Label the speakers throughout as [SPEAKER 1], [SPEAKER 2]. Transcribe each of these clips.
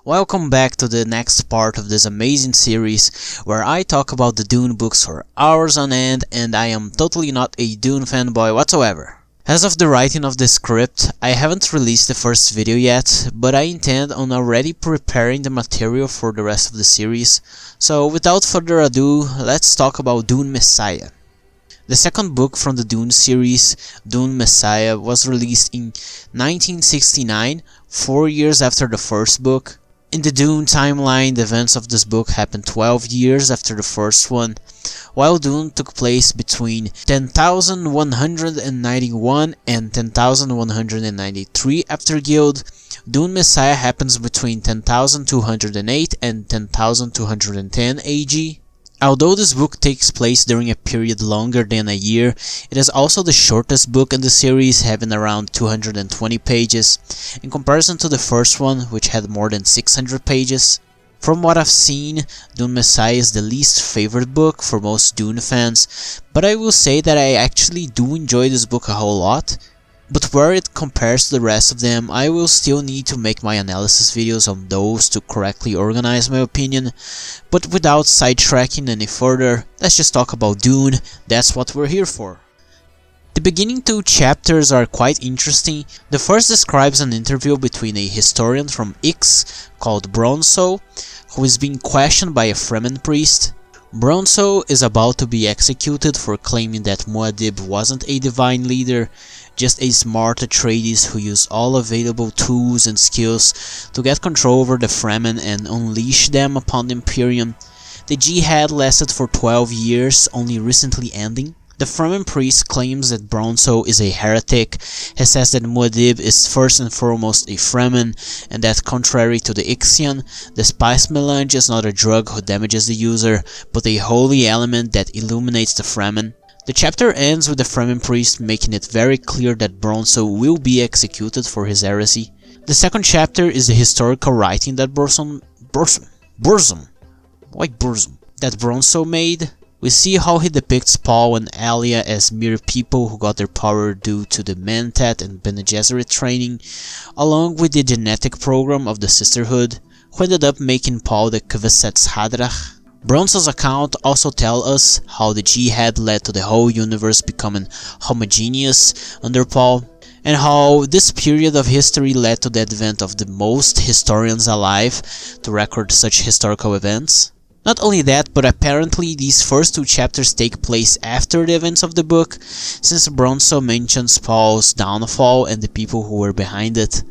[SPEAKER 1] Welcome back to the next part of this amazing series where I talk about the Dune books for hours on end, and I am totally not a Dune fanboy whatsoever. As of the writing of the script, I haven't released the first video yet, but I intend on already preparing the material for the rest of the series, so without further ado, let's talk about Dune Messiah. The second book from the Dune series, Dune Messiah, was released in 1969, 4 years after the first book. In the Dune timeline, the events of this book happened 12 years after the first one, while Dune took place between 10,191 and 10,193 after Guild. Dune Messiah happens between 10,208 and 10,210 AG. Although this book takes place during a period longer than a year, it is also the shortest book in the series, having around 220 pages, in comparison to the first one, which had more than 600 pages. From what I've seen, Dune Messiah is the least favorite book for most Dune fans, but I will say that I actually do enjoy this book a whole lot. But where it compares to the rest of them, I will still need to make my analysis videos on those to correctly organize my opinion. But without sidetracking any further, let's just talk about Dune. That's what we're here for. The beginning two chapters are quite interesting. The first describes an interview between a historian from Ix called Bronso, who is being questioned by a Fremen priest. Bronso is about to be executed for claiming that muad'dib wasn't a divine leader, just a smart Atreides who used all available tools and skills to get control over the Fremen and unleash them upon the Imperium. The Jihad lasted for 12 years, only recently ending. The Fremen priest claims that Bronso is a heretic. He says that muad'dib is first and foremost a Fremen, and that contrary to the Ixian, the spice melange is not a drug who damages the user, but a holy element that illuminates the Fremen. The chapter ends with the Fremen priest making it very clear that Bronso will be executed for his heresy. The second chapter is the historical writing that Bronso made. We see how he depicts Paul and Alia as mere people who got their power due to the Mentat and Bene Gesserit training, along with the genetic program of the Sisterhood, who ended up making Paul the Kwisatz Haderach. Bronso's account also tells us how the Jihad led to the whole universe becoming homogeneous under Paul, and how this period of history led to the advent of the most historians alive to record such historical events. Not only that, but apparently these first two chapters take place after the events of the book, since Bronso mentions Paul's downfall and the people who were behind it.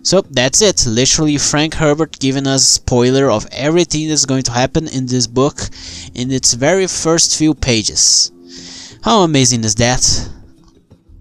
[SPEAKER 1] So that's it, literally Frank Herbert giving us a spoiler of everything that's going to happen in this book in its very first few pages. How amazing is that?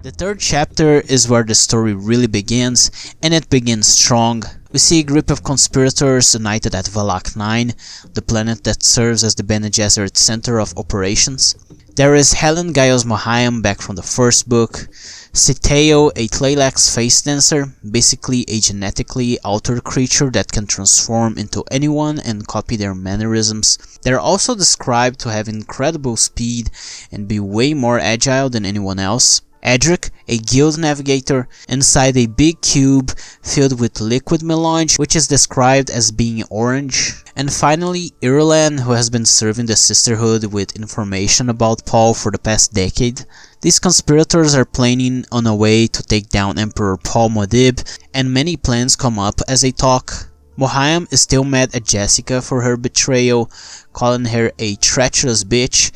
[SPEAKER 1] The third chapter is where the story really begins, and it begins strong. We see a group of conspirators united at Valak 9, the planet that serves as the Bene Gesserit center of operations. There is Helen Giles Mohiam back from the first book, Siteo, a Tleilax face dancer, basically a genetically altered creature that can transform into anyone and copy their mannerisms. They are also described to have incredible speed and be way more agile than anyone else. Edric, a guild navigator, inside a big cube filled with liquid melange, which is described as being orange. And finally, Irulan, who has been serving the Sisterhood with information about Paul for the past decade. These conspirators are planning on a way to take down Emperor Paul muad'dib, and many plans come up as they talk. Mohiam is still mad at Jessica for her betrayal, calling her a treacherous bitch.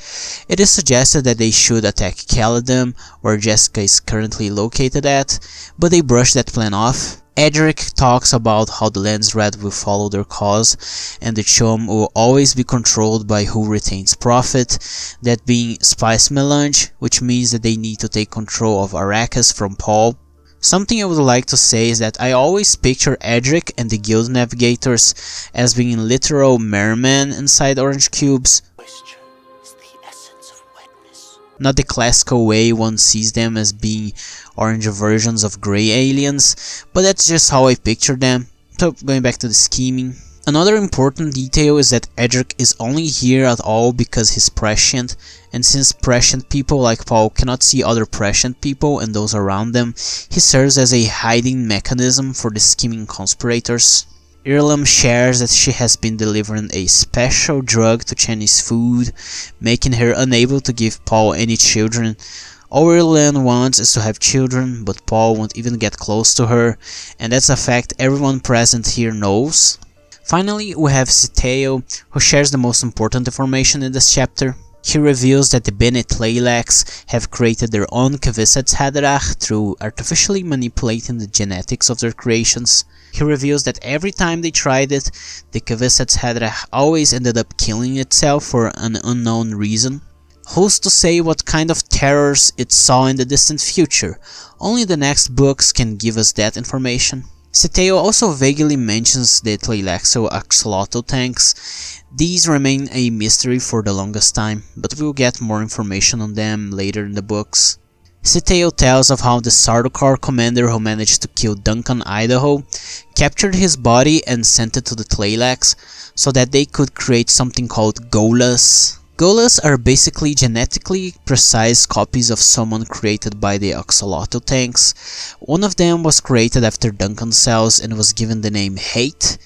[SPEAKER 1] It is suggested that they should attack Caladan, where Jessica is currently located at, but they brush that plan off. Edric talks about how the Landsred will follow their cause, and the Chom will always be controlled by who retains profit, that being Spice Melange, which means that they need to take control of Arrakis from Paul. Something I would like to say is that I always picture Edric and the guild navigators as being literal mermen inside orange cubes.
[SPEAKER 2] Moisture is the essence of wetness.
[SPEAKER 1] Not the classical way one sees them as being orange versions of grey aliens, but that's just how I picture them. So going back to the scheming. Another important detail is that Edric is only here at all because he's prescient, and since prescient people like Paul cannot see other prescient people and those around them, he serves as a hiding mechanism for the scheming conspirators. Irulan shares that she has been delivering a special drug to Chani's food, making her unable to give Paul any children. All Irulan wants is to have children, but Paul won't even get close to her, and that's a fact everyone present here knows. Finally, we have Sietch, who shares the most important information in this chapter. He reveals that the Bene have created their own Kwisatz Haderach through artificially manipulating the genetics of their creations. He reveals that every time they tried it, the Kwisatz Haderach always ended up killing itself for an unknown reason. Who's to say what kind of terrors it saw in the distant future? Only the next books can give us that information. Sietch also vaguely mentions the Tleilaxo axolotl tanks. These remain a mystery for the longest time, but we'll get more information on them later in the books. Sietch tells of how the Sardaukar commander who managed to kill Duncan Idaho captured his body and sent it to the Tleilax so that they could create something called Gholas. Gholas are basically genetically precise copies of someone created by the axolotl tanks. One of them was created after Duncan's cells and was given the name Hayt,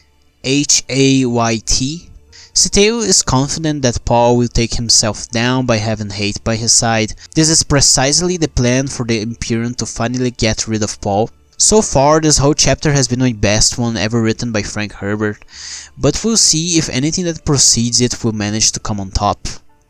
[SPEAKER 1] Hayt. Sietch is confident that Paul will take himself down by having Hayt by his side. This is precisely the plan for the Imperium to finally get rid of Paul. So far, this whole chapter has been my best one ever written by Frank Herbert, but we'll see if anything that precedes it will manage to come on top.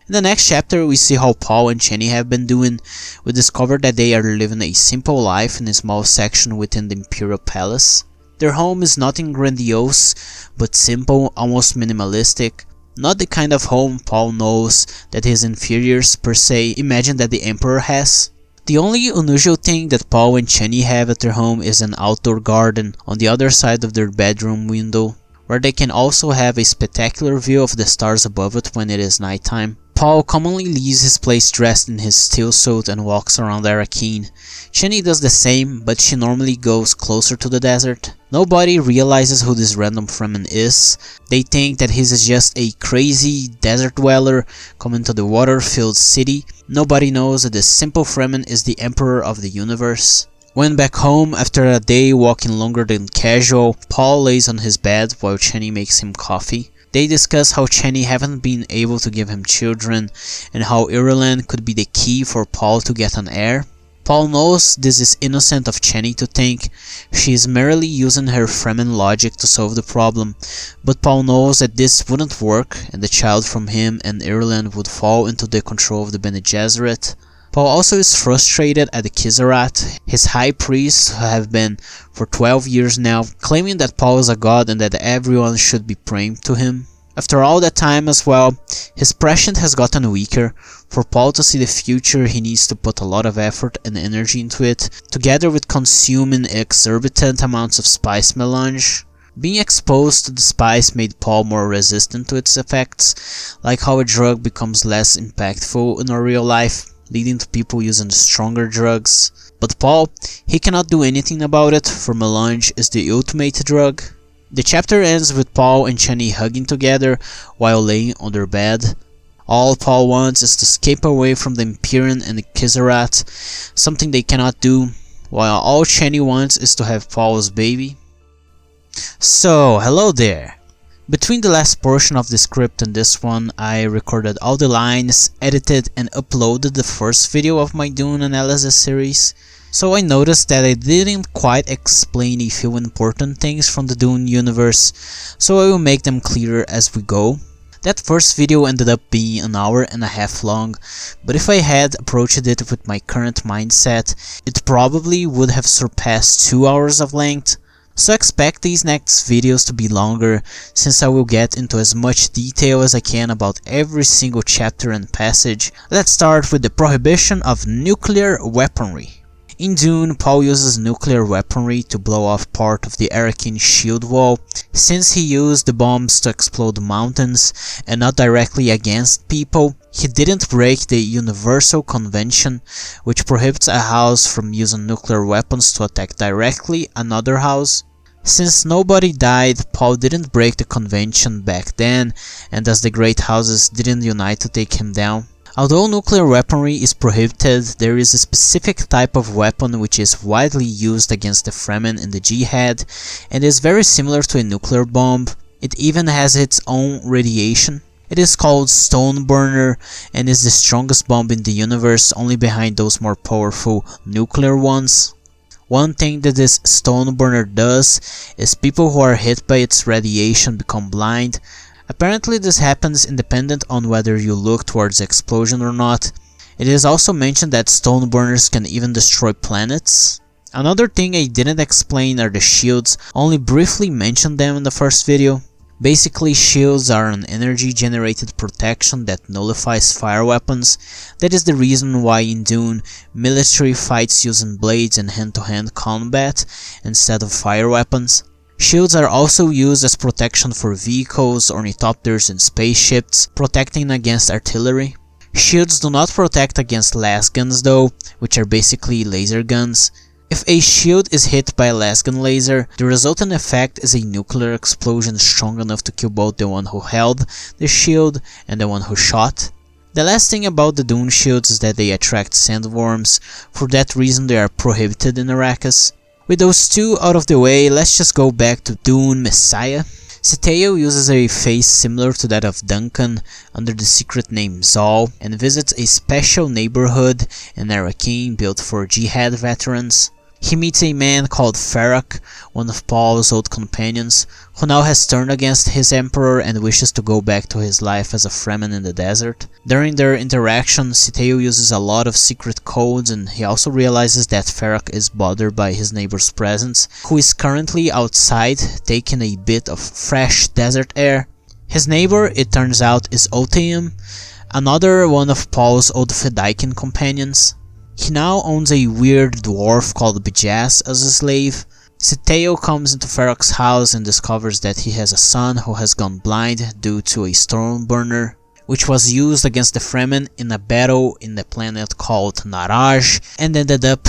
[SPEAKER 1] In the next chapter, we see how Paul and Chani have been doing. We discover that they are living a simple life in a small section within the Imperial Palace. Their home is nothing grandiose, but simple, almost minimalistic. Not the kind of home Paul knows that his inferiors, per se, imagine that the Emperor has. The only unusual thing that Paul and Chani have at their home is an outdoor garden on the other side of their bedroom window, where they can also have a spectacular view of the stars above it when it is nighttime. Paul commonly leaves his place dressed in his steel suit and walks around Arrakis. Chani does the same, but she normally goes closer to the desert. Nobody realizes who this random Fremen is. They think that he's just a crazy desert dweller coming to the water-filled city. Nobody knows that this simple Fremen is the Emperor of the universe. When back home, after a day walking longer than casual, Paul lays on his bed while Chani makes him coffee. They discuss how Chani haven't been able to give him children, and how Irulan could be the key for Paul to get an heir. Paul knows this is innocent of Chani to think. She is merely using her Fremen logic to solve the problem, but Paul knows that this wouldn't work, and the child from him and Irulan would fall into the control of the Bene Gesserit. Paul also is frustrated at the Kwisatz, his high priests who have been for 12 years now, claiming that Paul is a god and that everyone should be praying to him. After all that time as well, his prescience has gotten weaker. For Paul to see the future, he needs to put a lot of effort and energy into it, together with consuming exorbitant amounts of spice melange. Being exposed to the spice made Paul more resistant to its effects, like how a drug becomes less impactful in our real life, leading to people using stronger drugs. But Paul, he cannot do anything about it, for melange is the ultimate drug. The chapter ends with Paul and Chani hugging together while laying on their bed. All Paul wants is to escape away from the Imperium and the Kwisatz, something they cannot do, while all Chani wants is to have Paul's baby. So, hello there. Between the last portion of the script and this one, I recorded all the lines, edited and uploaded the first video of my Dune analysis series. So I noticed that I didn't quite explain a few important things from the Dune universe, so I will make them clearer as we go. That first video ended up being an hour and a half long, but if I had approached it with my current mindset, it probably would have surpassed 2 hours of length. So expect these next videos to be longer, since I will get into as much detail as I can about every single chapter and passage. Let's start with the prohibition of nuclear weaponry. In Dune, Paul uses nuclear weaponry to blow off part of the Arrakis shield wall. Since he used the bombs to explode mountains and not directly against people, he didn't break the Universal Convention, which prohibits a house from using nuclear weapons to attack directly another house. Since nobody died, Paul didn't break the convention back then, and thus the great houses didn't unite to take him down. Although nuclear weaponry is prohibited, there is a specific type of weapon which is widely used against the Fremen in the Jihad and is very similar to a nuclear bomb. It even has its own radiation. It is called Stoneburner and is the strongest bomb in the universe, only behind those more powerful nuclear ones. One thing that this Stoneburner does is people who are hit by its radiation become blind. Apparently this happens independent on whether you look towards the explosion or not. It is also mentioned that stone burners can even destroy planets. Another thing I didn't explain are the shields, only briefly mentioned them in the first video. Basically, shields are an energy generated protection that nullifies fire weapons. That is the reason why in Dune, military fights using blades and hand-to-hand combat instead of fire weapons. Shields are also used as protection for vehicles, ornithopters and spaceships, protecting against artillery. Shields do not protect against las guns though, which are basically laser guns. If a shield is hit by a lasgun laser, the resultant effect is a nuclear explosion strong enough to kill both the one who held the shield and the one who shot. The last thing about the Dune shields is that they attract sandworms. For that reason they are prohibited in Arrakis. With those two out of the way, let's just go back to Dune Messiah. Sietch uses a face similar to that of Duncan under the secret name Zal and visits a special neighborhood in Arrakis built for Jihad veterans. He meets a man called Ferak, one of Paul's old companions, who now has turned against his emperor and wishes to go back to his life as a Fremen in the desert. During their interaction, Sietch uses a lot of secret codes and he also realizes that Ferak is bothered by his neighbor's presence, who is currently outside taking a bit of fresh desert air. His neighbor, it turns out, is Otheym, another one of Paul's old Fedaykin companions. He now owns a weird dwarf called Bejas as a slave. Sietch comes into Ferak's house and discovers that he has a son who has gone blind due to a stone burner, which was used against the Fremen in a battle in the planet called Naraj and ended up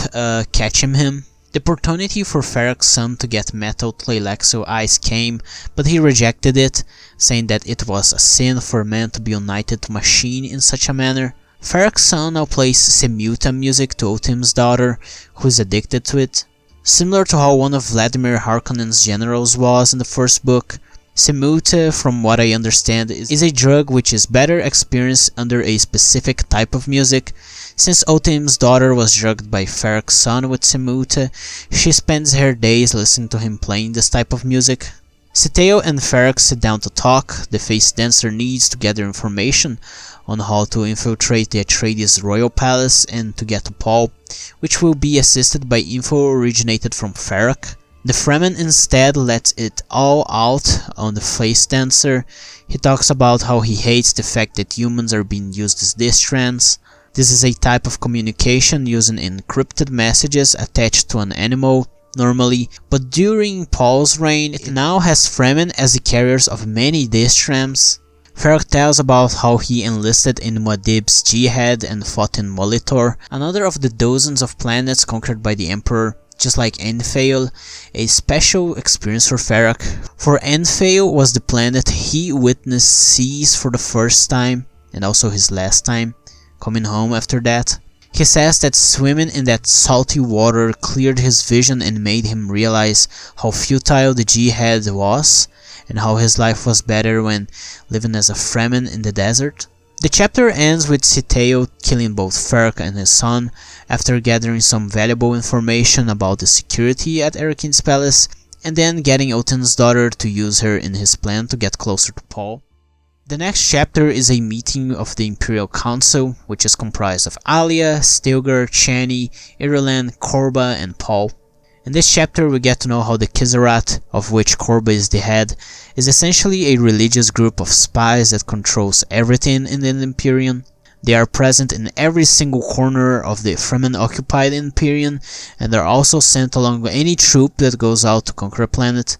[SPEAKER 1] catching him. The opportunity for Ferak's son to get metal Tleilaxo eyes came, but he rejected it, saying that it was a sin for man to be united to machine in such a manner. Ferak's son now plays Semuta music to Otheym's daughter, who is addicted to it. Similar to how one of Vladimir Harkonnen's generals was in the first book, Semuta, from what I understand, is a drug which is better experienced under a specific type of music. Since Otheym's daughter was drugged by Ferak's son with Semuta, she spends her days listening to him playing this type of music. Sietch and Ferak sit down to talk. The face dancer needs to gather information on how to infiltrate the Atreides royal palace and to get to Paul, which will be assisted by info originated from Ferak. The Fremen instead lets it all out on the face dancer. He talks about how he hates the fact that humans are being used as distrans. This is a type of communication using encrypted messages attached to an animal normally, but during Paul's reign it now has Fremen as the carriers of many distrams. Ferak tells about how he enlisted in Muad'dib's Jihad and fought in Molitor, another of the dozens of planets conquered by the Emperor, just like Enfail, a special experience for Ferak. For Enfail was the planet he witnessed seize for the first time, and also his last time, coming home after that. He says that swimming in that salty water cleared his vision and made him realize how futile the Jihad was, and how his life was better when living as a Fremen in the desert. The chapter ends with Sietch killing both Ferak and his son, after gathering some valuable information about the security at Arrakis' palace, and then getting Otheym's daughter to use her in his plan to get closer to Paul. The next chapter is a meeting of the Imperial Council, which is comprised of Alia, Stilgar, Chani, Irulan, Korba, and Paul. In this chapter we get to know how the Gesserit, of which Korba is the head, is essentially a religious group of spies that controls everything in the Imperium. They are present in every single corner of the Fremen-occupied Imperium, and are also sent along with any troop that goes out to conquer a planet,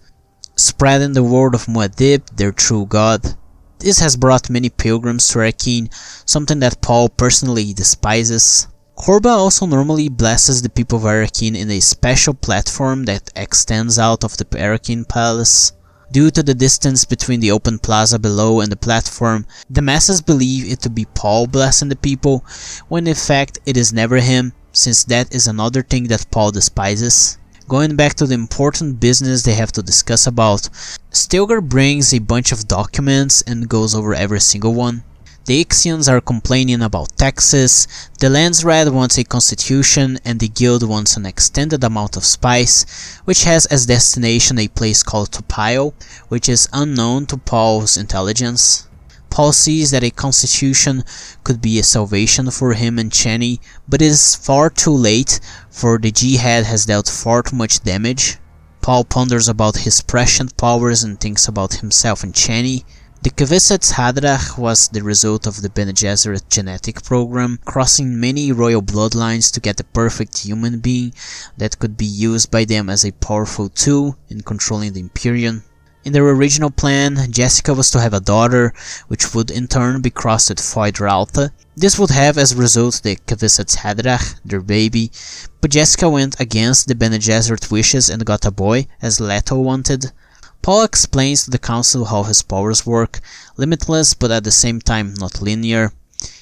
[SPEAKER 1] spreading the word of Muad'dib, their true god. This has brought many pilgrims to Arrakis, something that Paul personally despises. Korba also normally blesses the people of Arrakis in a special platform that extends out of the Arrakis palace. Due to the distance between the open plaza below and the platform, the masses believe it to be Paul blessing the people, when in fact it is never him, since that is another thing that Paul despises. Going back to the important business they have to discuss about, Stilgar brings a bunch of documents and goes over every single one. The Ixians are complaining about taxes, the Landsraad wants a constitution, and the guild wants an extended amount of spice, which has as destination a place called Tupile, which is unknown to Paul's intelligence. Paul sees that a constitution could be a salvation for him and Chani, but it is far too late, for the Jihad has dealt far too much damage. Paul ponders about his prescient powers and thinks about himself and Chani. The Kwisatz Haderach was the result of the Bene Gesserit genetic program, crossing many royal bloodlines to get the perfect human being that could be used by them as a powerful tool in controlling the Imperium. In their original plan, Jessica was to have a daughter, which would in turn be crossed with Foydralta. This would have as a result the Kwisatz Haderach, their baby, but Jessica went against the Bene Gesserit wishes and got a boy, as Leto wanted. Paul explains to the council how his powers work, limitless but at the same time not linear.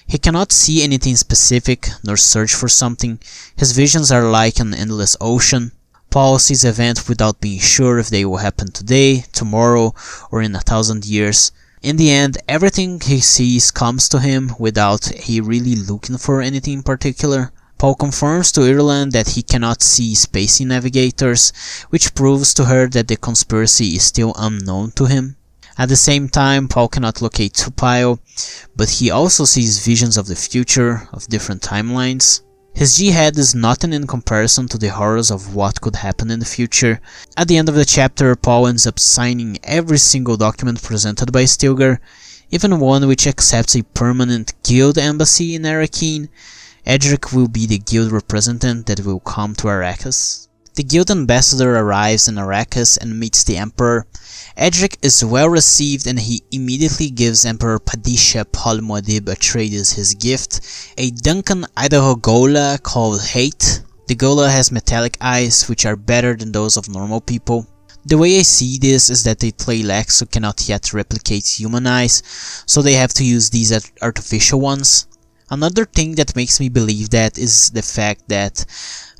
[SPEAKER 1] He cannot see anything specific, nor search for something. His visions are like an endless ocean. Paul sees events without being sure if they will happen today, tomorrow, or in 1,000 years. In the end, everything he sees comes to him without he really looking for anything in particular. Paul confirms to Ireland that he cannot see spacey navigators, which proves to her that the conspiracy is still unknown to him. At the same time, Paul cannot locate Tupile, but he also sees visions of the future, of different timelines. His Jihad is nothing in comparison to the horrors of what could happen in the future. At the end of the chapter, Paul ends up signing every single document presented by Stilgar, even one which accepts a permanent guild embassy in Arrakis. Edric will be the guild representative that will come to Arrakis. The guild ambassador arrives in Arrakis and meets the Emperor. Edric is well received and he immediately gives Emperor Padishah Pal Muad'dib Atreides his gift, a Duncan Idaho Ghola called Hayt. The Ghola has metallic eyes which are better than those of normal people. The way I see this is that the Tleilaxu cannot yet replicate human eyes, so they have to use these artificial ones. Another thing that makes me believe that is the fact that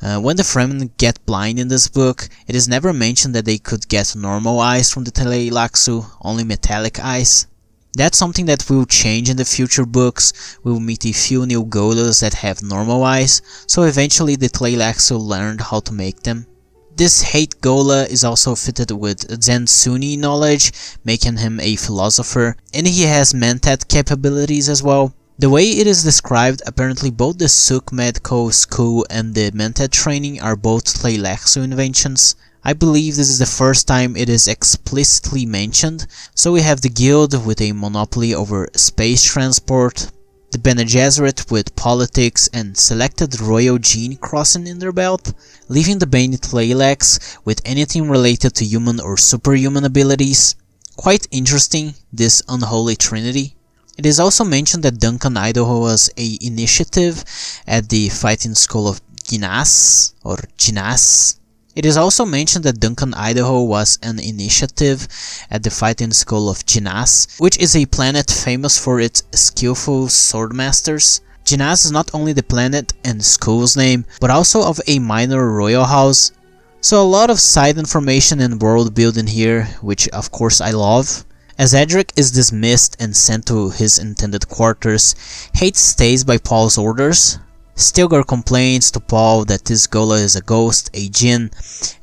[SPEAKER 1] when the Fremen get blind in this book, it is never mentioned that they could get normal eyes from the Tleilaxu, only metallic eyes. That's something that will change in the future books. We will meet a few new Gholas that have normal eyes, so eventually the Tleilaxu learned how to make them. This Hayt Ghola is also fitted with Zen-sunni knowledge, making him a philosopher, and he has Mentat capabilities as well. The way it is described, apparently both the Suk Medical School and the Mentat training are both Tleilaxu inventions. I believe this is the first time it is explicitly mentioned, so we have the guild with a monopoly over space transport, the Bene Gesserit with politics and selected royal gene crossing in their belt, leaving the Bene Tleilax with anything related to human or superhuman abilities. Quite interesting, this unholy trinity. It is also mentioned that Duncan Idaho was a initiative at the fighting school of Ginas, or Ginas. It is also mentioned that Duncan Idaho was an initiative at the fighting school of Ginas, which is a planet famous for its skillful swordmasters. Ginas is not only the planet and school's name, but also of a minor royal house. So a lot of side information and world building here, which of course I love. As Edric is dismissed and sent to his intended quarters, Hayt stays by Paul's orders. Stilgar complains to Paul that this Ghola is a ghost, a jinn,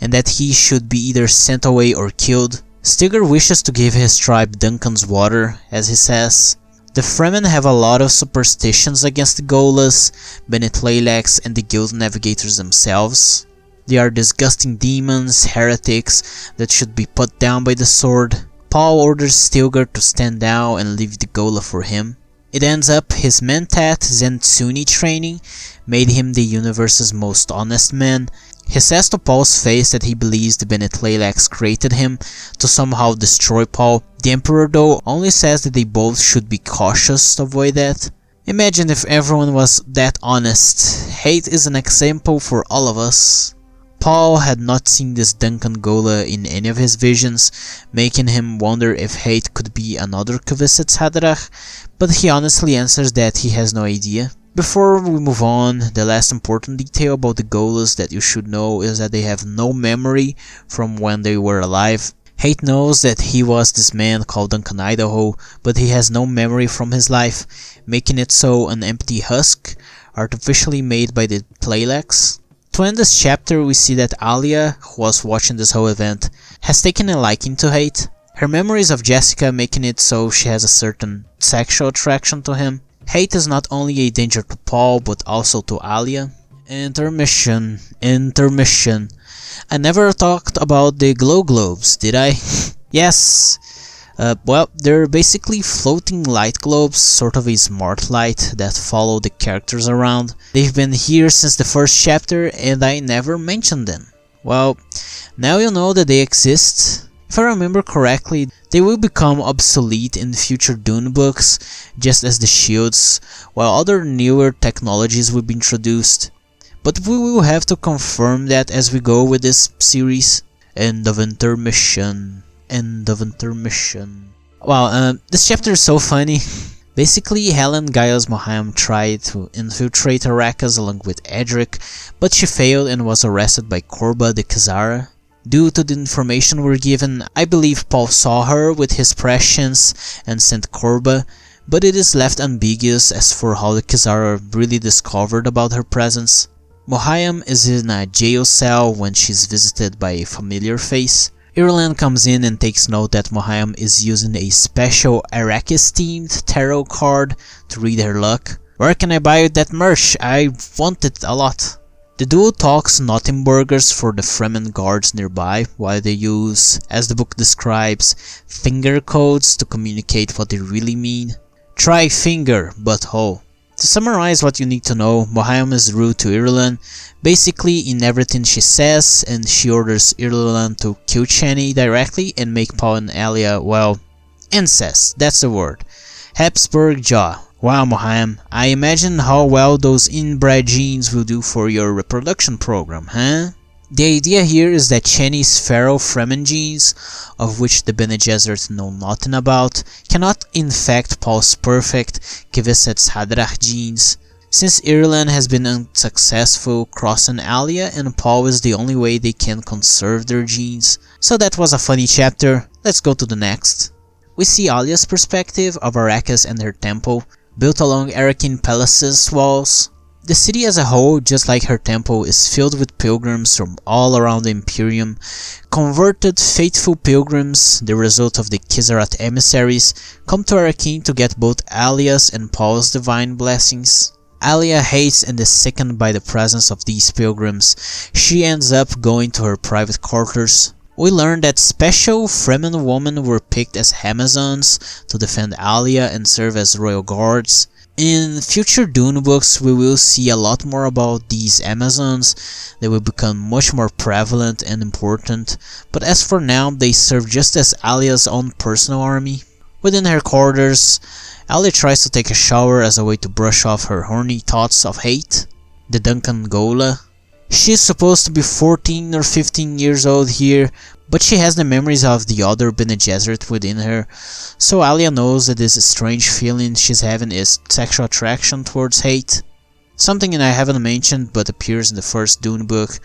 [SPEAKER 1] and that he should be either sent away or killed. Stilgar wishes to give his tribe Duncan's water, as he says. The Fremen have a lot of superstitions against the Gholas, Bene Tleilax, and the guild navigators themselves. They are disgusting demons, heretics, that should be put down by the sword. Paul orders Stilgar to stand down and leave the Ghola for him. It ends up his Mentat Zen-sunni training made him the universe's most honest man. He says to Paul's face that he believes the Bene Tleilax created him to somehow destroy Paul. The Emperor though only says that they both should be cautious to avoid that. Imagine if everyone was that honest. Hayt is an example for all of us. Paul had not seen this Duncan Ghola in any of his visions, making him wonder if Hayt could be another Kwisatz Haderach, but he honestly answers that he has no idea. Before we move on, the last important detail about the Gholas that you should know is that they have no memory from when they were alive. Hayt knows that he was this man called Duncan Idaho, but he has no memory from his life, making it so an empty husk, artificially made by the Playlex. To end this chapter, we see that Alia, who was watching this whole event, has taken a liking to Hayt. Her memories of Jessica making it so she has a certain sexual attraction to him. Hayt is not only a danger to Paul, but also to Alia. Intermission. I never talked about the Glowglobes, did I? Yes. Well, they're basically floating light globes, sort of a smart light that follow the characters around. They've been here since the first chapter and I never mentioned them. Well, now you know that they exist. If I remember correctly, they will become obsolete in future Dune books, just as the shields, while other newer technologies will be introduced. But we will have to confirm that as we go with this series. End of intermission. Wow, this chapter is so funny. Basically, Helen Giles Mohiam tried to infiltrate Arrakis along with Edric, but she failed and was arrested by Korba the Khazara. Due to the information we're given, I believe Paul saw her with his prescience and sent Korba, but it is left ambiguous as for how the Khazara really discovered about her presence. Mohiam is in a jail cell when she's visited by a familiar face. Irulan comes in and takes note that Mohiam is using a special Arrakis-themed tarot card to read her luck. Where can I buy that merch? I want it a lot. The duo talks Nottingburgers for the Fremen guards nearby, while they use, as the book describes, finger codes to communicate what they really mean. Try finger, butthole. To summarize what you need to know, Mohiam is rude to Irulan, basically in everything she says, and she orders Irulan to kill Chani directly and make Paul and Alia, well, incest, that's the word. Habsburg jaw. Wow, Mohiam, I imagine how well those inbred genes will do for your reproduction program, huh? The idea here is that Chani's feral Fremen genes, of which the Bene Gesserit know nothing about, cannot infect Paul's perfect Kwisatz Haderach genes. Since Irulan has been unsuccessful crossing Alia and Paul is the only way they can conserve their genes. So that was a funny chapter, let's go to the next. We see Alia's perspective of Arrakis and her temple, built along Arakin Palace's walls. The city as a whole, just like her temple, is filled with pilgrims from all around the Imperium, converted faithful pilgrims, the result of the Kisarath emissaries, come to Arakin to get both Alia's and Paul's divine blessings. Alia hates and is sickened by the presence of these pilgrims. She ends up going to her private quarters. We learn that special Fremen women were picked as Amazons to defend Alia and serve as royal guards. In future Dune books, we will see a lot more about these Amazons. They will become much more prevalent and important, but as for now, they serve just as Alia's own personal army. Within her quarters, Alia tries to take a shower as a way to brush off her horny thoughts of Hayt, the Duncan Ghola. She's supposed to be 14 or 15 years old here, but she has the memories of the other Bene Gesserit within her, so Alia knows that this strange feeling she's having is sexual attraction towards Hayt. Something I haven't mentioned but appears in the first Dune book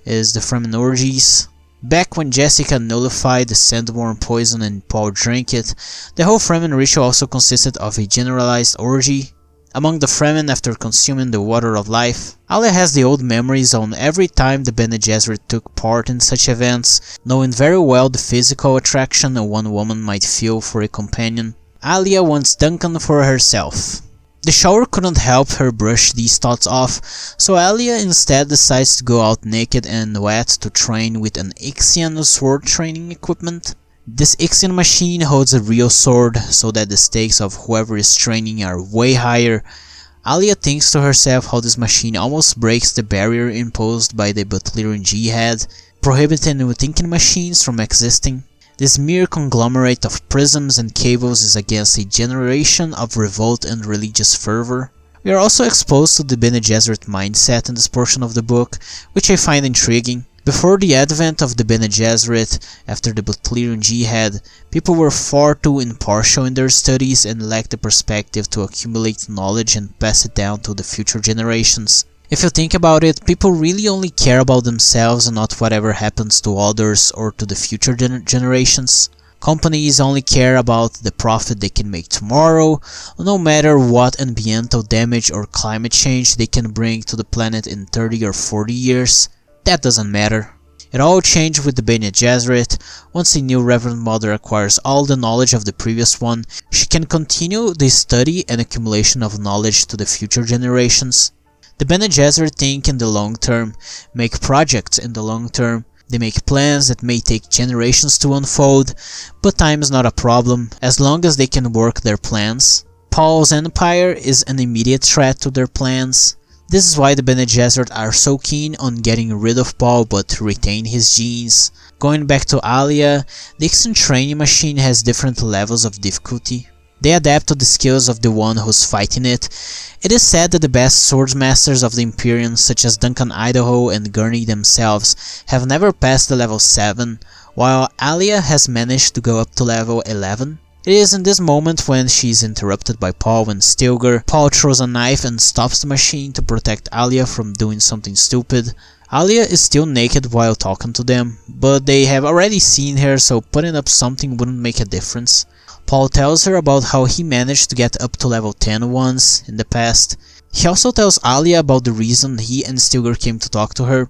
[SPEAKER 1] is the Fremen orgies. Back when Jessica nullified the sandworm poison and Paul drank it, the whole Fremen ritual also consisted of a generalized orgy among the Fremen after consuming the water of life. Alia has the old memories on every time the Bene Gesserit took part in such events, knowing very well the physical attraction one woman might feel for a companion. Alia wants Duncan for herself. The shower couldn't help her brush these thoughts off, so Alia instead decides to go out naked and wet to train with an Ixian sword training equipment. This Ixian machine holds a real sword, so that the stakes of whoever is training are way higher. Alia thinks to herself how this machine almost breaks the barrier imposed by the Butlerian Jihad, prohibiting new thinking machines from existing. This mere conglomerate of prisms and cables is against a generation of revolt and religious fervor. We are also exposed to the Bene Gesserit mindset in this portion of the book, which I find intriguing. Before the advent of the Bene Gesserit, after the Butlerian Jihad, people were far too impartial in their studies and lacked the perspective to accumulate knowledge and pass it down to the future generations. If you think about it, people really only care about themselves and not whatever happens to others or to the future generations. Companies only care about the profit they can make tomorrow, no matter what environmental damage or climate change they can bring to the planet in 30 or 40 years. That doesn't matter. It all changed with the Bene Gesserit. Once a new Reverend Mother acquires all the knowledge of the previous one, she can continue the study and accumulation of knowledge to the future generations. The Bene Gesserit think in the long term, make projects in the long term. They make plans that may take generations to unfold, but time is not a problem, as long as they can work their plans. Paul's empire is an immediate threat to their plans. This is why the Bene Gesserit are so keen on getting rid of Paul but retain his genes. Going back to Alia, the instant training machine has different levels of difficulty. They adapt to the skills of the one who's fighting it. It is said that the best swordsmasters of the Imperium, such as Duncan Idaho and Gurney themselves, have never passed the level 7, while Alia has managed to go up to level 11. It is in this moment when she is interrupted by Paul and Stilgar. Paul throws a knife and stops the machine to protect Alia from doing something stupid. Alia is still naked while talking to them, but they have already seen her, so putting up something wouldn't make a difference. Paul tells her about how he managed to get up to level 10 once in the past. He also tells Alia about the reason he and Stilgar came to talk to her.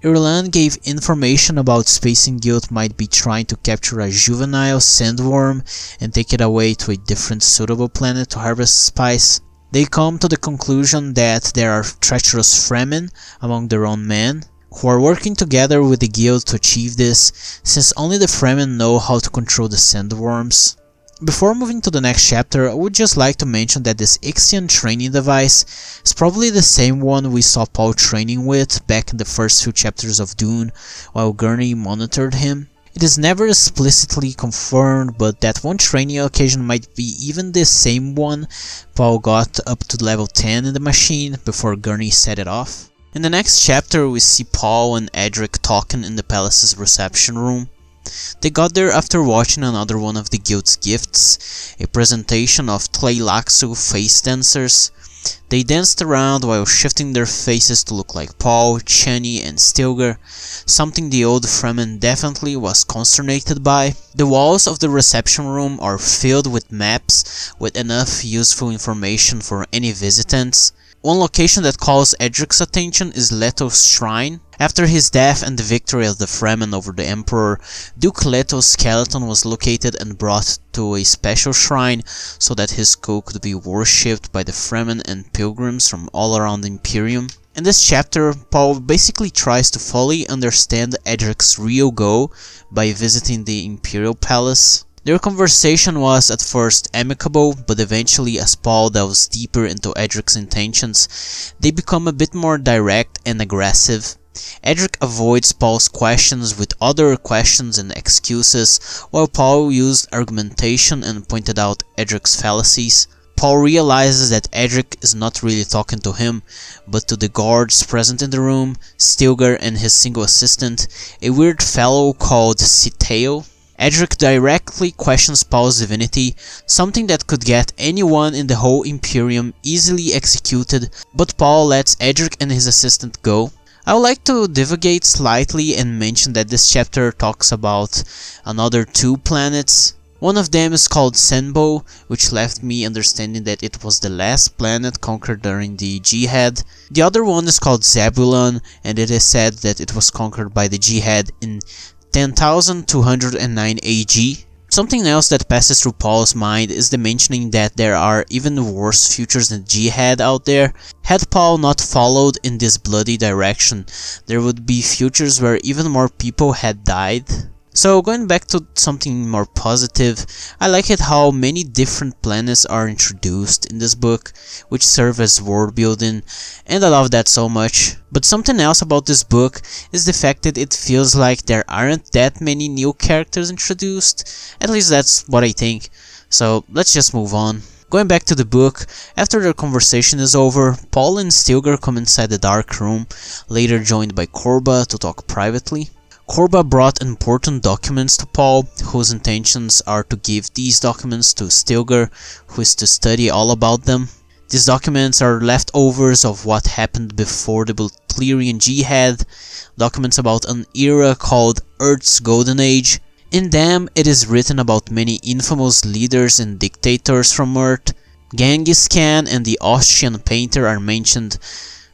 [SPEAKER 1] Irulan gave information about Spacing Guild might be trying to capture a juvenile sandworm and take it away to a different suitable planet to harvest spice. They come to the conclusion that there are treacherous Fremen among their own men, who are working together with the guild to achieve this, since only the Fremen know how to control the sandworms. Before moving to the next chapter, I would just like to mention that this Ixian training device is probably the same one we saw Paul training with back in the first few chapters of Dune, while Gurney monitored him. It is never explicitly confirmed, but that one training occasion might be even the same one Paul got up to level 10 in the machine before Gurney set it off. In the next chapter, we see Paul and Edric talking in the palace's reception room. They got there after watching another one of the guild's gifts, a presentation of Tleilaxu face dancers. They danced around while shifting their faces to look like Paul, Chani and Stilgar, something the old Fremen definitely was consternated by. The walls of the reception room are filled with maps with enough useful information for any visitants. One location that calls Edric's attention is Leto's shrine. After his death and the victory of the Fremen over the Emperor, Duke Leto's skeleton was located and brought to a special shrine so that his skull could be worshipped by the Fremen and pilgrims from all around the Imperium. In this chapter, Paul basically tries to fully understand Edric's real goal by visiting the Imperial Palace. Their conversation was at first amicable, but eventually as Paul delves deeper into Edric's intentions, they become a bit more direct and aggressive. Edric avoids Paul's questions with other questions and excuses, while Paul used argumentation and pointed out Edric's fallacies. Paul realizes that Edric is not really talking to him, but to the guards present in the room, Stilgar and his single assistant, a weird fellow called Sitael. Edric directly questions Paul's divinity, something that could get anyone in the whole Imperium easily executed, but Paul lets Edric and his assistant go. I would like to divagate slightly and mention that this chapter talks about another 2 planets. One of them is called Senbo, which left me understanding that it was the last planet conquered during the Jihad. The other one is called Zebulon, and it is said that it was conquered by the Jihad in 10,209 AG. Something else that passes through Paul's mind is the mentioning that there are even worse futures than Jihad out there. Had Paul not followed in this bloody direction, there would be futures where even more people had died. So going back to something more positive, I like it how many different planets are introduced in this book, which serve as world building, and I love that so much. But something else about this book is the fact that it feels like there aren't that many new characters introduced. At least that's what I think. So let's just move on. Going back to the book, after their conversation is over, Paul and Stilgar come inside the dark room, later joined by Korba to talk privately. Korba brought important documents to Paul, whose intentions are to give these documents to Stilgar, who is to study all about them. These documents are leftovers of what happened before the Butlerian Jihad, documents about an era called Earth's Golden Age. In them, it is written about many infamous leaders and dictators from Earth. Genghis Khan and the Austrian painter are mentioned.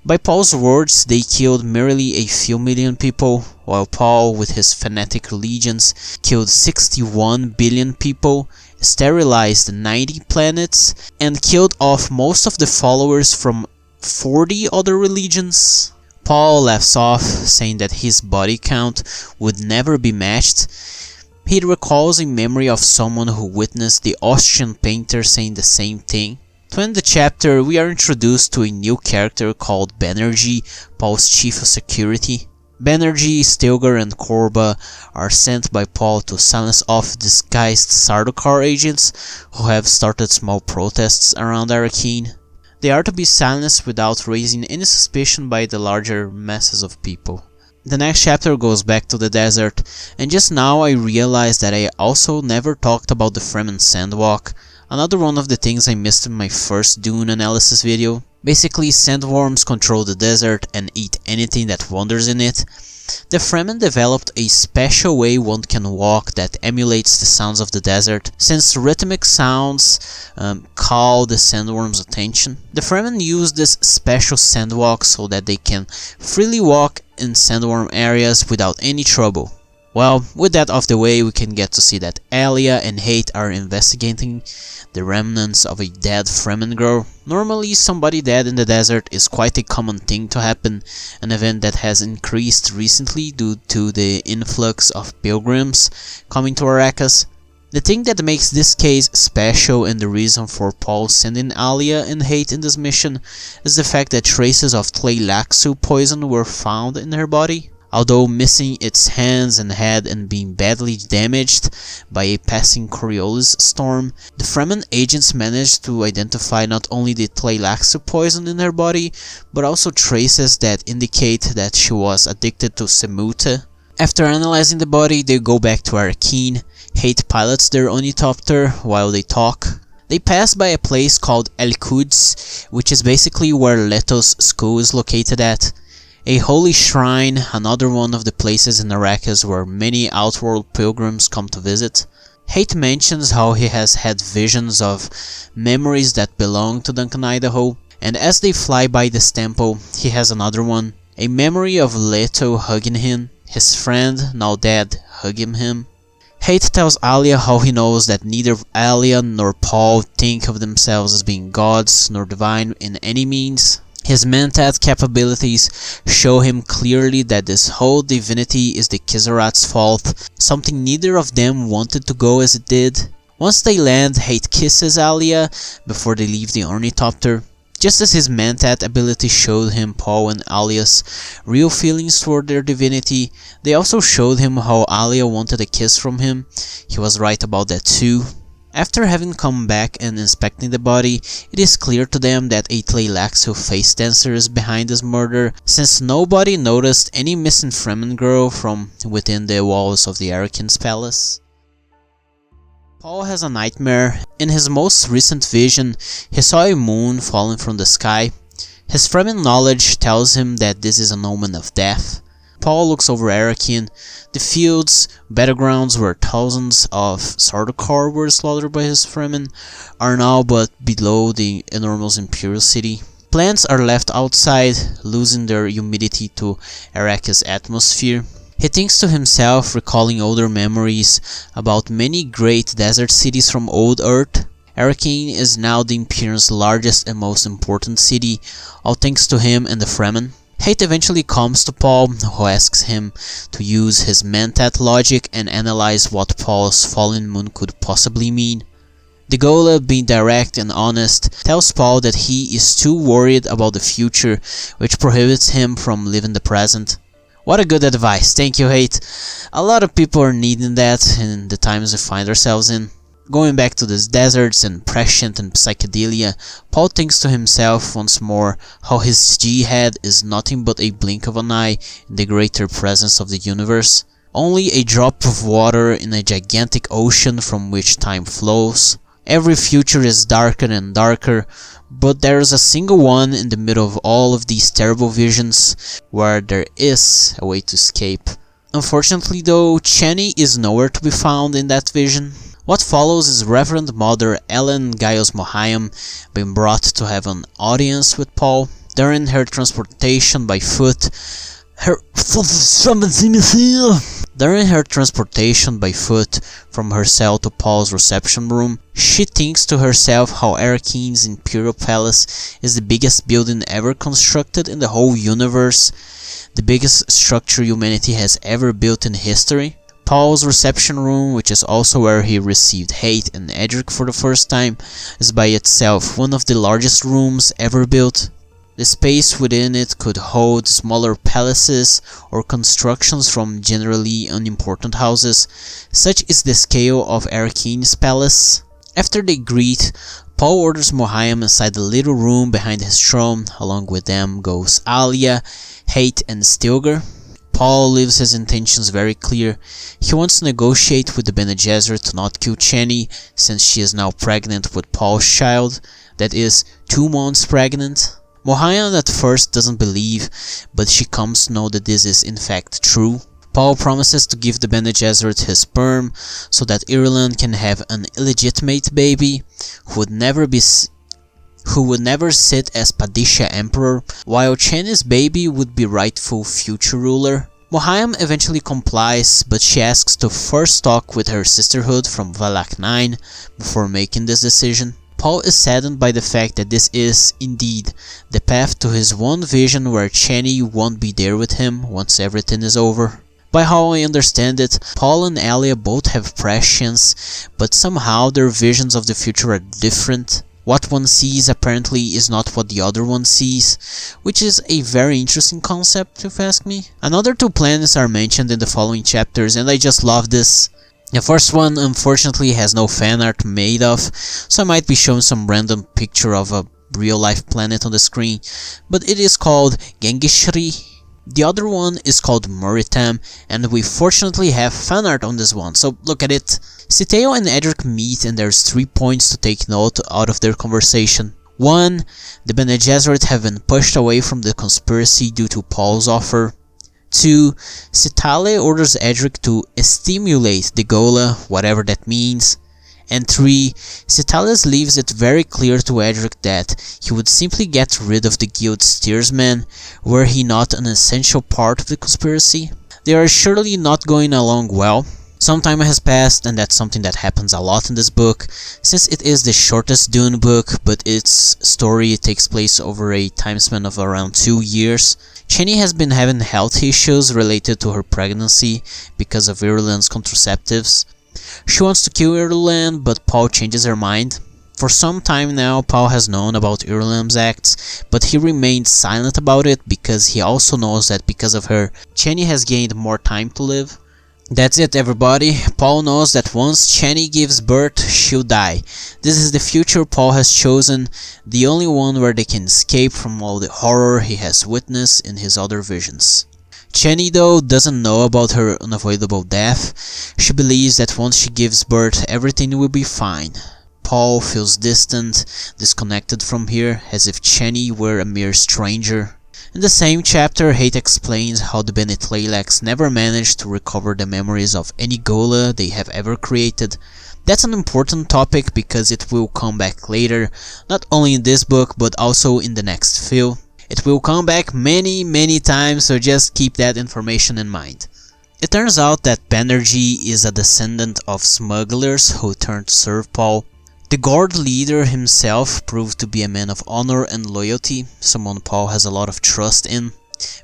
[SPEAKER 1] By Paul's words, they killed merely a few million people, while Paul, with his fanatic legions, killed 61 billion people, sterilized 90 planets, and killed off most of the followers from 40 other religions. Paul laughs off, saying that his body count would never be matched. He recalls a memory of someone who witnessed the Austrian painter saying the same thing. To end the chapter, we are introduced to a new character called Banerjee, Paul's chief of security. Banerjee, Stilgar and Korba are sent by Paul to silence off disguised Sardaukar agents who have started small protests around Arrakis. They are to be silenced without raising any suspicion by the larger masses of people. The next chapter goes back to the desert, and just now I realized that I also never talked about the Fremen Sandwalk, another one of the things I missed in my first Dune analysis video. Basically, sandworms control the desert and eat anything that wanders in it. The Fremen developed a special way one can walk that emulates the sounds of the desert, since rhythmic sounds call the sandworm's attention. The Fremen use this special sandwalk so that they can freely walk in sandworm areas without any trouble. Well, with that off the way, we can get to see that Alia and Hayt are investigating the remnants of a dead Fremen girl. Normally, somebody dead in the desert is quite a common thing to happen, an event that has increased recently due to the influx of pilgrims coming to Arrakis. The thing that makes this case special and the reason for Paul sending Alia and Hayt in this mission is the fact that traces of Tleilaxu poison were found in her body. Although missing its hands and head and being badly damaged by a passing Coriolis storm, the Fremen agents managed to identify not only the Tleilaxu poison in her body, but also traces that indicate that she was addicted to Semuta. After analyzing the body, they go back to Arrakis. Hayt pilots their ornithopter while they talk. They pass by a place called El Quds, which is basically where Leto's school is located at. A holy shrine, another one of the places in Arrakis where many outworld pilgrims come to visit. Hayt mentions how he has had visions of memories that belong to Duncan, Idaho, and as they fly by this temple, he has another one, a memory of Leto hugging him, his friend, now dead, hugging him. Hayt tells Alia how he knows that neither Alia nor Paul think of themselves as being gods nor divine in any means. His Mentat capabilities show him clearly that this whole divinity is the Kissarat's fault, something neither of them wanted to go as it did. Once they land, Hayt kisses Alia before they leave the ornithopter. Just as his Mentat ability showed him Paul and Alia's real feelings toward their divinity, they also showed him how Alia wanted a kiss from him. He was right about that too. After having come back and inspecting the body, it is clear to them that a Tleilaxu face dancer is behind this murder, since nobody noticed any missing Fremen girl from within the walls of the Arrakis palace. Paul has a nightmare. In his most recent vision, he saw a moon falling from the sky. His Fremen knowledge tells him that this is an omen of death. Paul looks over Arrakis. The fields, battlegrounds where thousands of Sardaukar were slaughtered by his Fremen, are now but below the enormous Imperial city. Plants are left outside, losing their humidity to Arrakis' atmosphere. He thinks to himself, recalling older memories about many great desert cities from old Earth. Arrakis is now the Imperium's largest and most important city, all thanks to him and the Fremen. Hayt eventually comes to Paul, who asks him to use his Mentat logic and analyze what Paul's fallen moon could possibly mean. The Ghola, being direct and honest, tells Paul that he is too worried about the future, which prohibits him from living the present. What a good advice, thank you Hayt. A lot of people are needing that in the times we find ourselves in. Going back to these deserts and prescient and psychedelia, Paul thinks to himself once more how his Jihad is nothing but a blink of an eye in the greater presence of the universe. Only a drop of water in a gigantic ocean from which time flows. Every future is darker and darker, but there is a single one in the middle of all of these terrible visions where there is a way to escape. Unfortunately though, Chani is nowhere to be found in that vision. What follows is Reverend Mother Ellen Giles Mohayim being brought to have an audience with Paul. During her transportation by foot, from her cell to Paul's reception room, she thinks to herself how Arrakis' Imperial Palace is the biggest building ever constructed in the whole universe, the biggest structure humanity has ever built in history. Paul's reception room, which is also where he received Hayt and Edric for the first time, is by itself one of the largest rooms ever built. The space within it could hold smaller palaces or constructions from generally unimportant houses. Such is the scale of Arrakis' palace. After they greet, Paul orders Mohayim inside the little room behind his throne. Along with them goes Alia, Hayt and Stilgar. Paul leaves his intentions very clear. He wants to negotiate with the Bene Gesserit to not kill Chani, since she is now pregnant with Paul's child, that is, 2 months pregnant. Mohayim at first doesn't believe, but she comes to know that this is in fact true. Paul promises to give the Bene Gesserit his sperm, so that Irulan can have an illegitimate baby, who would never sit as Padishah Emperor, while Chani's baby would be rightful future ruler. Mohayim eventually complies, but she asks to first talk with her sisterhood from Valak 9 before making this decision. Paul is saddened by the fact that this is, indeed, the path to his one vision where Chani won't be there with him once everything is over. By how I understand it, Paul and Alia both have prescience, but somehow their visions of the future are different. What one sees apparently is not what the other one sees, which is a very interesting concept if you ask me. Another 2 planets are mentioned in the following chapters and I just love this. The first one unfortunately has no fan art made of, so I might be showing some random picture of a real life planet on the screen, but it is called Gengishri. The other one is called Muritam, and we fortunately have fan art on this one, so look at it. Siteo and Edric meet and there's 3 points to take note out of their conversation. 1. The Bene Gesserit have been pushed away from the conspiracy due to Paul's offer. 2. Sitale orders Edric to stimulate the Ghola, whatever that means. And 3. Sitales leaves it very clear to Edric that he would simply get rid of the guild's steersman, were he not an essential part of the conspiracy. They are surely not going along well. Some time has passed, and that's something that happens a lot in this book, since it is the shortest Dune book, but its story takes place over a time span of around 2 years. Chani has been having health issues related to her pregnancy because of Irulan's contraceptives. She wants to kill Irulan, but Paul changes her mind. For some time now, Paul has known about Irulan's acts, but he remained silent about it because he also knows that because of her, Chani has gained more time to live. That's it everybody, Paul knows that once Chani gives birth, she'll die. This is the future Paul has chosen, the only one where they can escape from all the horror he has witnessed in his other visions. Chani though doesn't know about her unavoidable death. She believes that once she gives birth everything will be fine. Paul feels distant, disconnected from here, as if Chani were a mere stranger. In the same chapter, Hayt explains how the Bene Tleilax never managed to recover the memories of any Ghola they have ever created. That's an important topic because it will come back later, not only in this book but also in the next film. It will come back many times, so just keep that information in mind. It turns out that Banerjee is a descendant of smugglers who turned to serve Paul. The guard leader himself proved to be a man of honor and loyalty, someone Paul has a lot of trust in.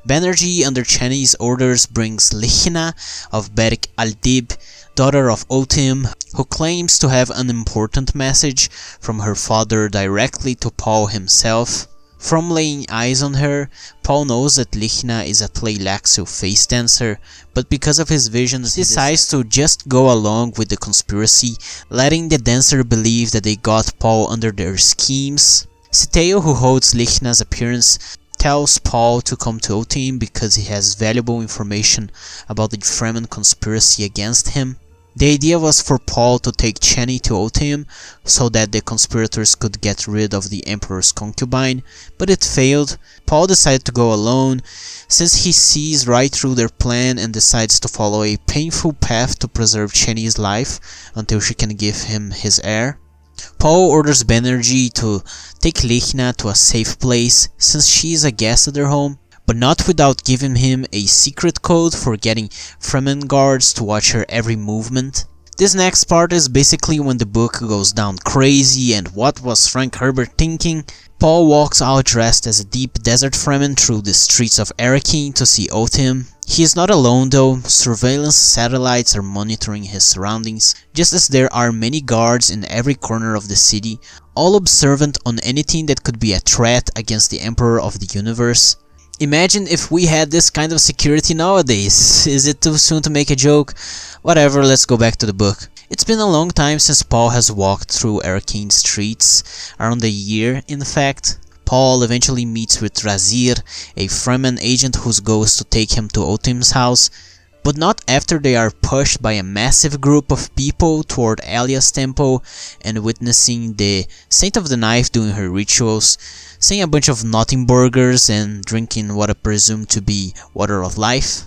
[SPEAKER 1] Banerjee, under Chani's orders, brings Lichna of Berik al-Dib, daughter of Otheym, who claims to have an important message from her father directly to Paul himself. From laying eyes on her, Paul knows that Lichna is a Tleilaxu face dancer, but because of his visions he decides to just go along with the conspiracy, letting the dancer believe that they got Paul under their schemes. Siteo, who holds Lichna's appearance, tells Paul to come to Otheym because he has valuable information about the Fremen conspiracy against him. The idea was for Paul to take Chani to Otheym so that the conspirators could get rid of the Emperor's concubine, but it failed. Paul decided to go alone, since he sees right through their plan and decides to follow a painful path to preserve Chani's life until she can give him his heir. Paul orders Banerjee to take Lichna to a safe place, since she is a guest at their home, but not without giving him a secret code for getting Fremen guards to watch her every movement. This next part is basically when the book goes down crazy, and what was Frank Herbert thinking? Paul walks out dressed as a deep desert Fremen through the streets of Arrakis to see Otheym. He is not alone though. Surveillance satellites are monitoring his surroundings, just as there are many guards in every corner of the city, all observant on anything that could be a threat against the Emperor of the Universe. Imagine if we had this kind of security nowadays. Is it too soon to make a joke? Whatever, let's go back to the book. It's been a long time since Paul has walked through Arrakis streets, around a year in fact. Paul eventually meets with Razir, a Fremen agent whose goal is to take him to Otheym's house, but not after they are pushed by a massive group of people toward Alia's temple and witnessing the Saint of the Knife doing her rituals, seeing a bunch of nothing burgers and drinking what I presume to be water of life.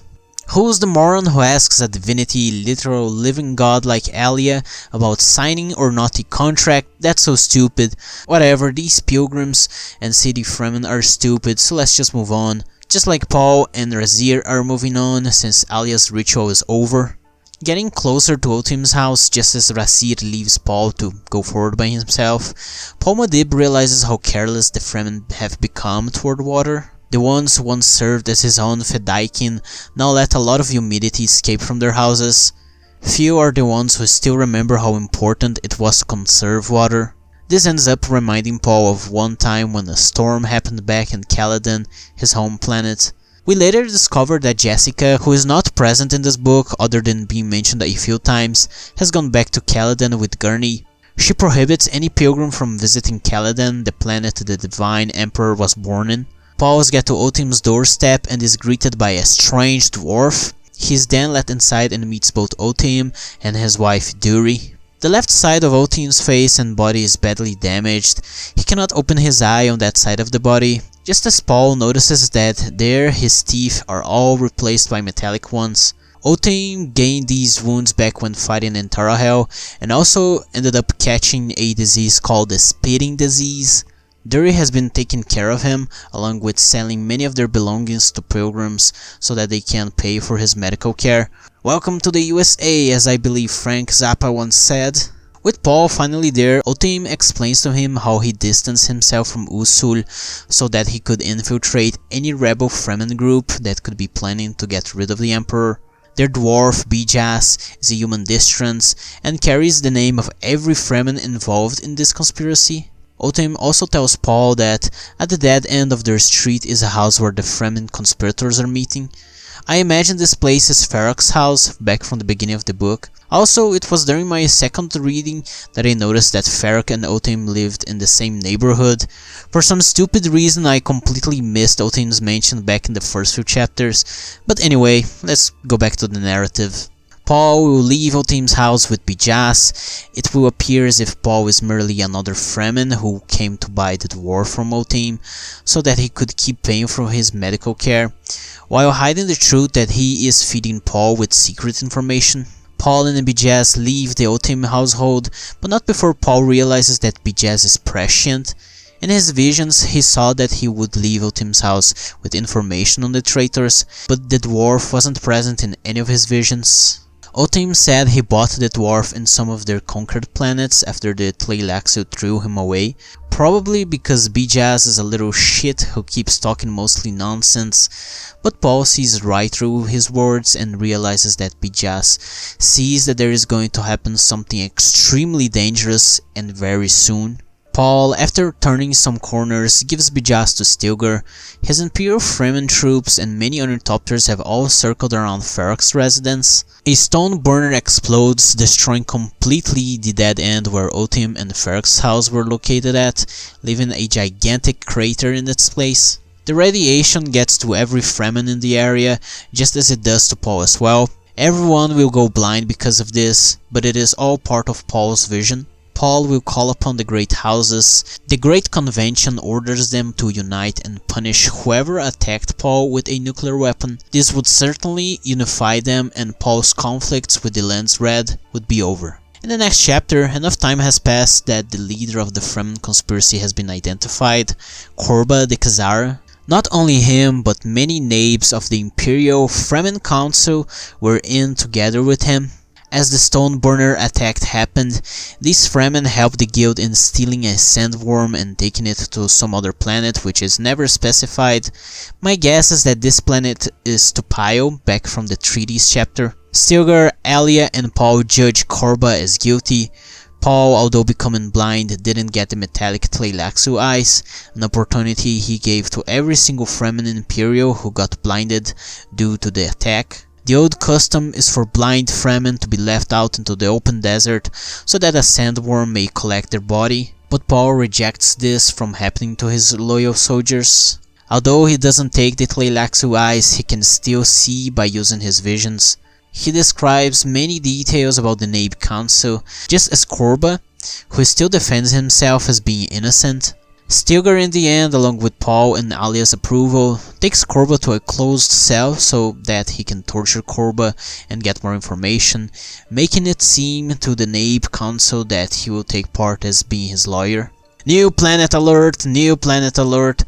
[SPEAKER 1] Who's the moron who asks a divinity, literal living god like Alia, about signing or not a contract? That's so stupid. Whatever, these pilgrims and city Fremen are stupid, so let's just move on. Just like Paul and Razir are moving on since Alia's ritual is over. Getting closer to Otheym's house just as Razir leaves Paul to go forward by himself, Paul muad'dib realizes how careless the Fremen have become toward water. The ones who once served as his own Fedaykin now let a lot of humidity escape from their houses. Few are the ones who still remember how important it was to conserve water. This ends up reminding Paul of one time when a storm happened back in Caladan, his home planet. We later discover that Jessica, who is not present in this book other than being mentioned a few times, has gone back to Caladan with Gurney. She prohibits any pilgrim from visiting Caladan, the planet the Divine Emperor was born in. Paul gets to Otheym's doorstep and is greeted by a strange dwarf. He is then let inside and meets both Otheym and his wife Duri. The left side of Otheym's face and body is badly damaged. He cannot open his eye on that side of the body. Just as Paul notices that there his teeth are all replaced by metallic ones. Otheym gained these wounds back when fighting in Tarahel and also ended up catching a disease called the Spitting Disease. Duri has been taking care of him, along with selling many of their belongings to pilgrims so that they can pay for his medical care. Welcome to the USA, as I believe Frank Zappa once said. With Paul finally there, Otheym explains to him how he distanced himself from Usul so that he could infiltrate any rebel Fremen group that could be planning to get rid of the Emperor. Their dwarf, Bijas, is a human distrans and carries the name of every Fremen involved in this conspiracy. Otheym also tells Paul that at the dead end of their street is a house where the Fremen conspirators are meeting. I imagine this place is Ferox's house, back from the beginning of the book. Also, it was during my second reading that I noticed that Ferox and Otheym lived in the same neighborhood. For some stupid reason I completely missed Otheym's mention back in the first few chapters, but anyway, let's go back to the narrative. Paul will leave Otheym's house with Bijas. It will appear as if Paul is merely another Fremen who came to buy the dwarf from Otheym so that he could keep paying for his medical care, while hiding the truth that he is feeding Paul with secret information. Paul and Bijas leave the Otheym household, but not before Paul realizes that Bijas is prescient. In his visions, he saw that he would leave Otheym's house with information on the traitors, but the dwarf wasn't present in any of his visions. Otheym said he bought the dwarf in some of their conquered planets after the Tleilaxu threw him away, probably because Bijas is a little shit who keeps talking mostly nonsense, but Paul sees right through his words and realizes that Bijas sees that there is going to happen something extremely dangerous and very soon. Paul, after turning some corners, gives Bijaz to Stilgar. His Imperial Fremen troops and many ornithopters have all circled around Ferrox's residence. A stone burner explodes, destroying completely the dead end where Otheym and Ferrox's house were located at, leaving a gigantic crater in its place. The radiation gets to every Fremen in the area, just as it does to Paul as well. Everyone will go blind because of this, but it is all part of Paul's vision. Paul will call upon the great houses. The Great Convention orders them to unite and punish whoever attacked Paul with a nuclear weapon. This would certainly unify them, and Paul's conflicts with the Lands Red would be over. In the next chapter, enough time has passed that the leader of the Fremen conspiracy has been identified, Korba the Khazar. Not only him, but many nabes of the Imperial Fremen Council were in together with him. As the stone burner attack happened, these Fremen helped the guild in stealing a sandworm and taking it to some other planet which is never specified. My guess is that this planet is Tupile, back from the Treaties chapter. Stilgar, Alia and Paul judge Korba as guilty. Paul, although becoming blind, didn't get the metallic Tleilaxu eyes, an opportunity he gave to every single Fremen Imperial who got blinded due to the attack. The old custom is for blind Fremen to be left out into the open desert so that a sandworm may collect their body, but Paul rejects this from happening to his loyal soldiers. Although he doesn't take the Tleilaxu eyes, he can still see by using his visions. He describes many details about the Nabe Council, just as Korba, who still defends himself as being innocent. Stilgar in the end, along with Paul and Alia's approval, takes Korba to a closed cell so that he can torture Korba and get more information, making it seem to the Nabe Council that he will take part as being his lawyer. New planet alert! New planet alert!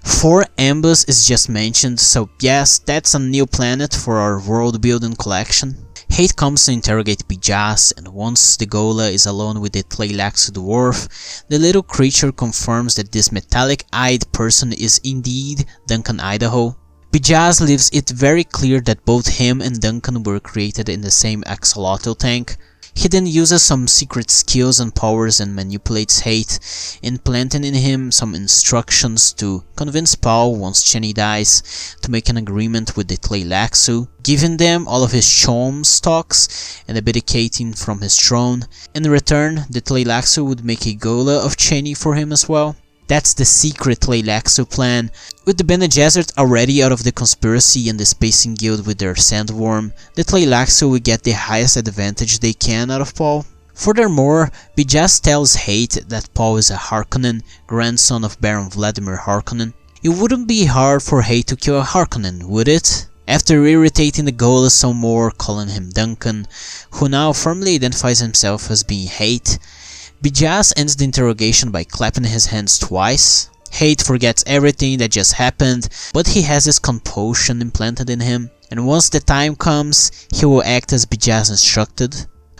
[SPEAKER 1] 4 Ambus is just mentioned, so yes, that's a new planet for our world building collection. Hayt comes to interrogate Bijaz, and once the Ghola is alone with the Tleilaxu dwarf, the little creature confirms that this metallic-eyed person is indeed Duncan Idaho. Bijaz leaves it very clear that both him and Duncan were created in the same axolotl tank. He then uses some secret skills and powers and manipulates Hayt, implanting in him some instructions to convince Paul once Chani dies to make an agreement with the Tleilaxu, giving them all of his Chom stocks and abdicating from his throne. In return, the Tleilaxu would make a Ghola of Chani for him as well. That's the secret Tleilaxu plan. With the Bene Gesserit already out of the conspiracy and the Spacing Guild with their sandworm, the Tleilaxu will get the highest advantage they can out of Paul. Furthermore, Bijaz tells Hayt that Paul is a Harkonnen, grandson of Baron Vladimir Harkonnen. It wouldn't be hard for Hayt to kill a Harkonnen, would it? After irritating the Ghola some more, calling him Duncan, who now firmly identifies himself as being Hayt, Bijaz ends the interrogation by clapping his hands twice. Hayt forgets everything that just happened, but he has his compulsion implanted in him, and once the time comes, he will act as Bijaz instructed.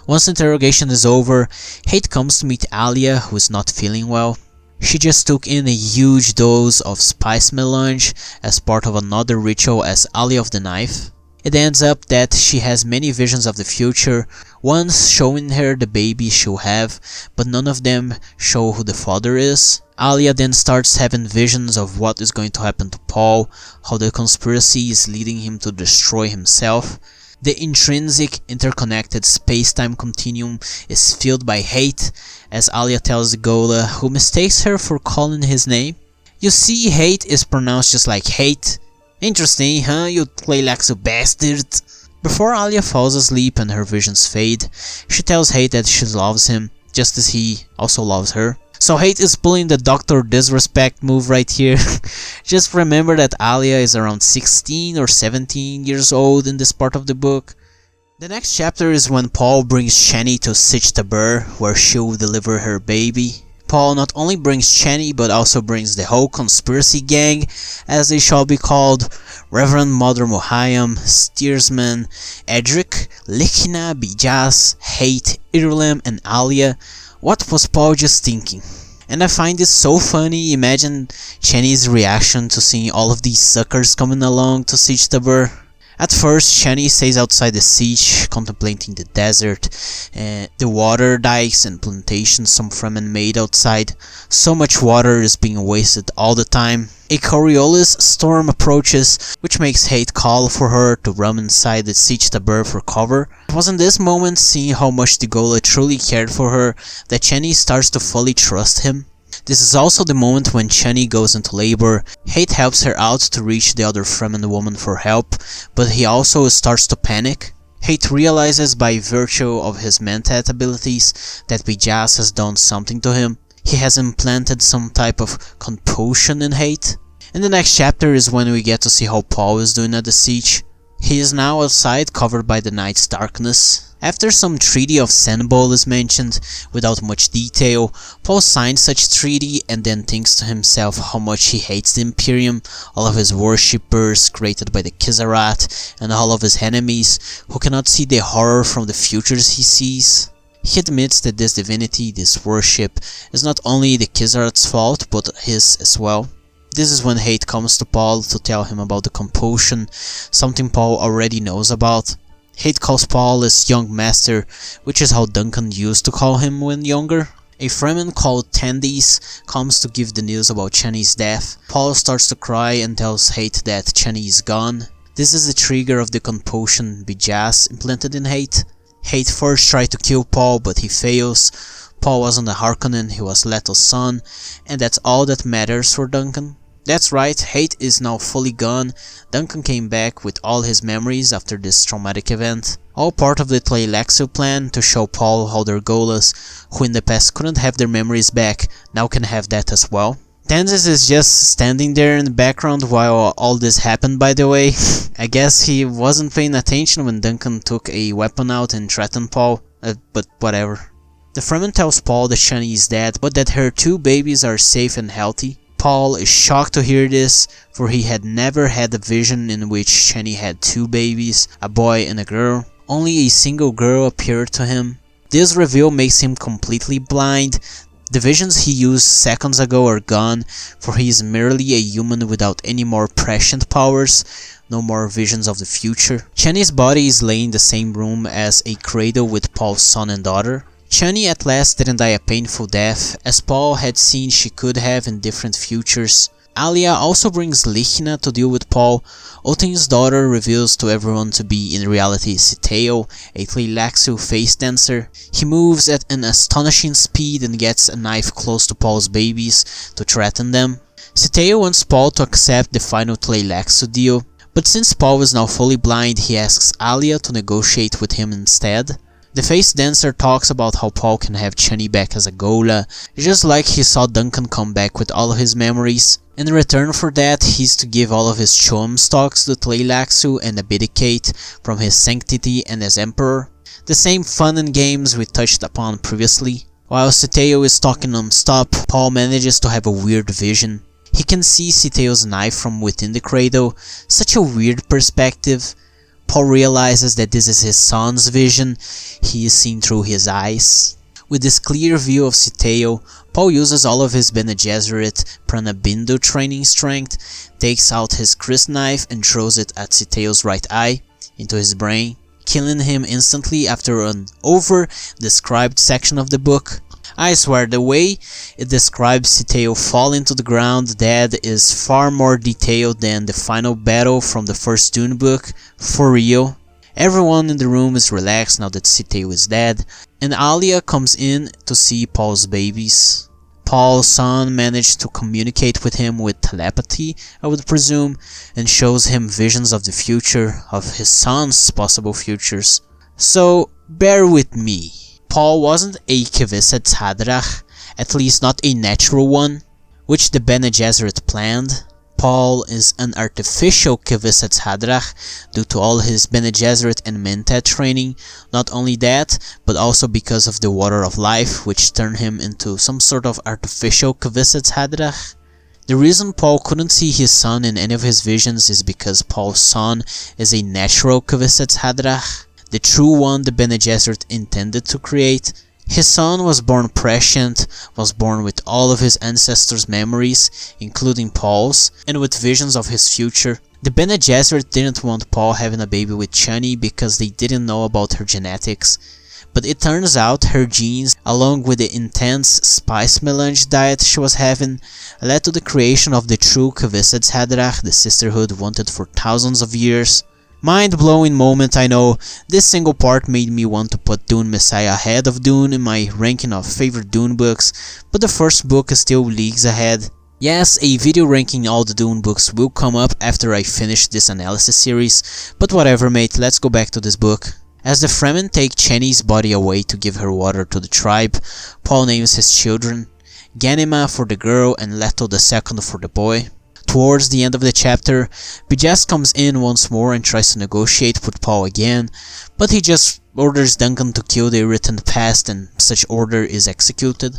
[SPEAKER 1] Once the interrogation is over, Hayt comes to meet Alia, who is not feeling well. She just took in a huge dose of spice melange as part of another ritual as Alia of the Knife. It ends up that she has many visions of the future, ones showing her the baby she'll have, but none of them show who the father is. Alia then starts having visions of what is going to happen to Paul, how the conspiracy is leading him to destroy himself. The intrinsic, interconnected space-time continuum is filled by hate, as Alia tells the Ghola, who mistakes her for calling his name. You see, hate is pronounced just like hate. Interesting, huh, you Tleilaxu bastard? Before Alia falls asleep and her visions fade, she tells Hayt that she loves him, just as he also loves her. So Hayt is pulling the Dr. Disrespect move right here. Just remember that Alia is around 16 or 17 years old in this part of the book. The next chapter is when Paul brings Chani to Sietch Tabr, where she will deliver her baby. Paul not only brings Chani, but also brings the whole conspiracy gang, as they shall be called: Reverend Mother Mohayam, Steersman, Edric, Likhna, Bijaz, Hayt, Irulem, and Alia. What was Paul just thinking? And I find this so funny. Imagine Chani's reaction to seeing all of these suckers coming along to Sietch Tabr. At first, Chani stays outside the siege, contemplating the desert, the water dikes and plantations some Fremen made outside. So much water is being wasted all the time. A Coriolis storm approaches, which makes Hayt call for her to run inside the Sietch Tabr for cover. It was in this moment, seeing how much the Ghola truly cared for her, that Chani starts to fully trust him. This is also the moment when Chani goes into labor. Hayt helps her out to reach the other Fremen woman for help, but he also starts to panic. Hayt realizes by virtue of his Mentat abilities that Bijas has done something to him. He has implanted some type of compulsion in Hayt. In the next chapter is when we get to see how Paul is doing at the siege. He is now outside, covered by the night's darkness. After some treaty of Senbol is mentioned, without much detail, Paul signs such treaty and then thinks to himself how much he hates the Imperium, all of his worshippers created by the Gesserit, and all of his enemies, who cannot see the horror from the futures he sees. He admits that this divinity, this worship, is not only the Gesserit's fault, but his as well. This is when Hayt comes to Paul to tell him about the compulsion, something Paul already knows about. Hayt calls Paul his young master, which is how Duncan used to call him when younger. A Fremen called Tandis comes to give the news about Chani's death. Paul starts to cry and tells Hayt that Chani is gone. This is the trigger of the compulsion Bijas implanted in Hayt. Hayt first tried to kill Paul, but he fails. Paul wasn't a Harkonnen, he was Leto's son, and that's all that matters for Duncan. That's right, Hayt is now fully gone. Duncan came back with all his memories after this traumatic event. All part of the Tleilaxu plan to show Paul how their Gholas, who in the past couldn't have their memories back, now can have that as well. Tandis is just standing there in the background while all this happened, by the way. I guess he wasn't paying attention when Duncan took a weapon out and threatened Paul, but whatever. The Fremen tells Paul that Chani is dead, but that her 2 babies are safe and healthy. Paul is shocked to hear this, for he had never had a vision in which Chani had 2 babies, a boy and a girl. Only a single girl appeared to him. This reveal makes him completely blind. The visions he used seconds ago are gone, for he is merely a human without any more prescient powers, no more visions of the future. Chani's body is laying in the same room as a cradle with Paul's son and daughter. Chani at last didn't die a painful death, as Paul had seen she could have in different futures. Alia also brings Lichna to deal with Paul. Otheym's daughter reveals to everyone to be in reality Siteo, a Tleilaxu face dancer. He moves at an astonishing speed and gets a knife close to Paul's babies to threaten them. Siteo wants Paul to accept the final Tleilaxu deal, but since Paul is now fully blind, he asks Alia to negotiate with him instead. The face dancer talks about how Paul can have Chani back as a Ghola, just like he saw Duncan come back with all of his memories. In return for that, he's to give all of his Choam stocks to Tleilaxu and abdicate from his sanctity and as emperor. The same fun and games we touched upon previously. While Siteo is talking non-stop, Paul manages to have a weird vision. He can see Siteo's knife from within the cradle, such a weird perspective. Paul realizes that this is his son's vision, he is seen through his eyes. With this clear view of Siteo, Paul uses all of his Bene Gesserit Pranabindu training strength, takes out his Chris knife and throws it at Siteo's right eye, into his brain, killing him instantly after an over-described section of the book. I swear, the way it describes Siteo falling to the ground dead is far more detailed than the final battle from the first Dune book, for real. Everyone in the room is relaxed now that Siteo is dead, and Alia comes in to see Paul's babies. Paul's son managed to communicate with him with telepathy, I would presume, and shows him visions of the future, of his son's possible futures. So, bear with me. Paul wasn't a Kwisatz Haderach, at least not a natural one, which the Bene Gesserit planned. Paul is an artificial Kwisatz Haderach due to all his Bene Gesserit and Mentat training. Not only that, but also because of the Water of Life, which turned him into some sort of artificial Kwisatz Haderach. The reason Paul couldn't see his son in any of his visions is because Paul's son is a natural Kwisatz Haderach, the true one the Bene Gesserit intended to create. His son was born prescient, was born with all of his ancestors' memories, including Paul's, and with visions of his future. The Bene Gesserit didn't want Paul having a baby with Chani because they didn't know about her genetics, but it turns out her genes, along with the intense spice melange diet she was having, led to the creation of the true Kwisatz Haderach the sisterhood wanted for thousands of years. Mind-blowing moment, I know. This single part made me want to put Dune Messiah ahead of Dune in my ranking of favorite Dune books, but the first book is still leagues ahead. Yes, a video ranking all the Dune books will come up after I finish this analysis series, but whatever mate, let's go back to this book. As the Fremen take Chani's body away to give her water to the tribe, Paul names his children, Ganima for the girl and Leto II for the boy. Towards the end of the chapter, Bejest comes in once more and tries to negotiate with Paul again, but he just orders Duncan to kill the irritant pest and such order is executed.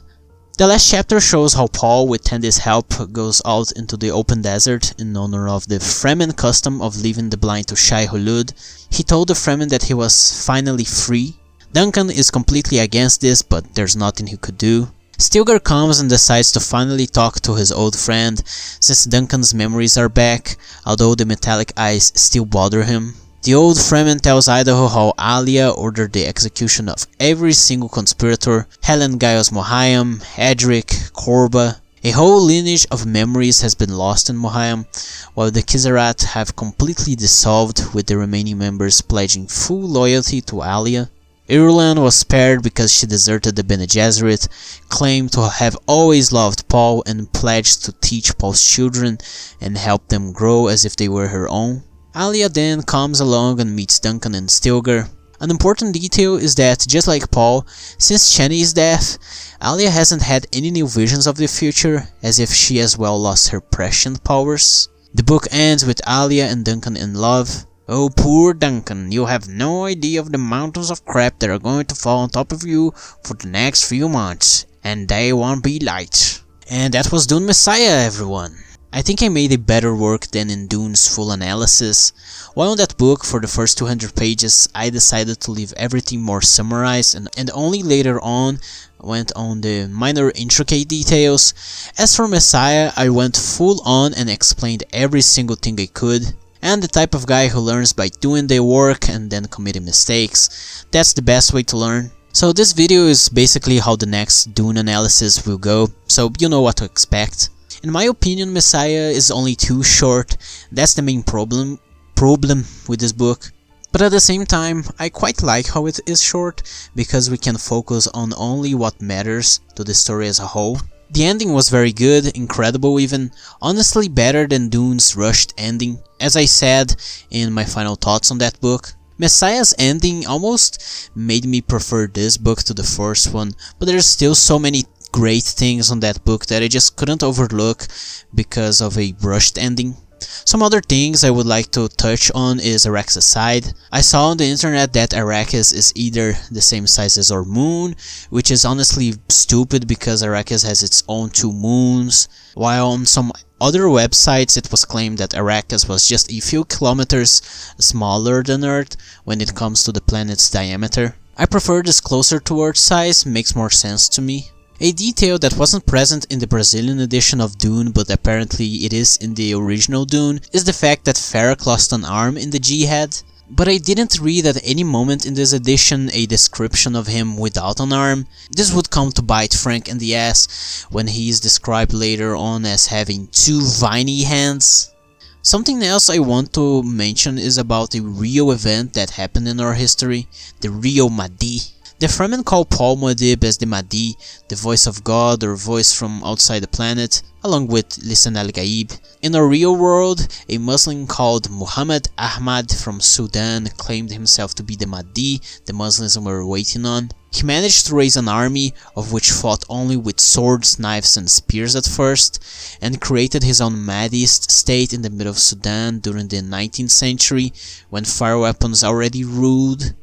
[SPEAKER 1] The last chapter shows how Paul, with Tandy's help, goes out into the open desert in honor of the Fremen custom of leaving the blind to Shai Hulud. He told the Fremen that he was finally free. Duncan is completely against this, but there's nothing he could do. Stilgar comes and decides to finally talk to his old friend, since Duncan's memories are back, although the metallic eyes still bother him. The old Fremen tells Idaho how Alia ordered the execution of every single conspirator, Helen Giles Mohiam, Edric, Korba. A whole lineage of memories has been lost in Mohiam, while the Kisarath have completely dissolved, with the remaining members pledging full loyalty to Alia. Irulan was spared because she deserted the Bene Gesserit, claimed to have always loved Paul and pledged to teach Paul's children and help them grow as if they were her own. Alia then comes along and meets Duncan and Stilgar. An important detail is that, just like Paul, since Chani's death, Alia hasn't had any new visions of the future, as if she as well lost her prescient powers. The book ends with Alia and Duncan in love. Oh poor Duncan, you have no idea of the mountains of crap that are going to fall on top of you for the next few months, and they won't be light. And that was Dune Messiah, everyone. I think I made a better work than in Dune's full analysis. While in that book, for the first 200 pages, I decided to leave everything more summarized and only later on went on the minor intricate details. As for Messiah, I went full on and explained every single thing I could. And the type of guy who learns by doing their work and then committing mistakes. That's the best way to learn. So this video is basically how the next Dune analysis will go, so you know what to expect. In my opinion, Messiah is only too short. That's the main problem with this book. But at the same time, I quite like how it is short, because we can focus on only what matters to the story as a whole. The ending was very good, incredible even, honestly better than Dune's rushed ending, as I said in my final thoughts on that book. Messiah's ending almost made me prefer this book to the first one, but there's still so many great things on that book that I just couldn't overlook because of a rushed ending. Some other things I would like to touch on is Arrakis side. I saw on the internet that Arrakis is either the same size as our moon, which is honestly stupid because Arrakis has its own 2 moons, while on some other websites it was claimed that Arrakis was just a few kilometers smaller than Earth when it comes to the planet's diameter. I prefer this closer to Earth size, makes more sense to me. A detail that wasn't present in the Brazilian edition of Dune, but apparently it is in the original Dune, is the fact that Ferrach lost an arm in the Jihad. But I didn't read at any moment in this edition a description of him without an arm. This would come to bite Frank in the ass when he is described later on as having 2 veiny hands. Something else I want to mention is about a real event that happened in our history, the real Mahdi. The Fremen call Paul muad'dib as the Mahdi, the voice of God or voice from outside the planet, along with Lisan al-Gaib. In our real world, a Muslim called Muhammad Ahmad from Sudan claimed himself to be the Mahdi the Muslims were waiting on. He managed to raise an army, of which fought only with swords, knives and spears at first, and created his own Mahdist state in the middle of Sudan during the 19th century, when fire weapons already ruled.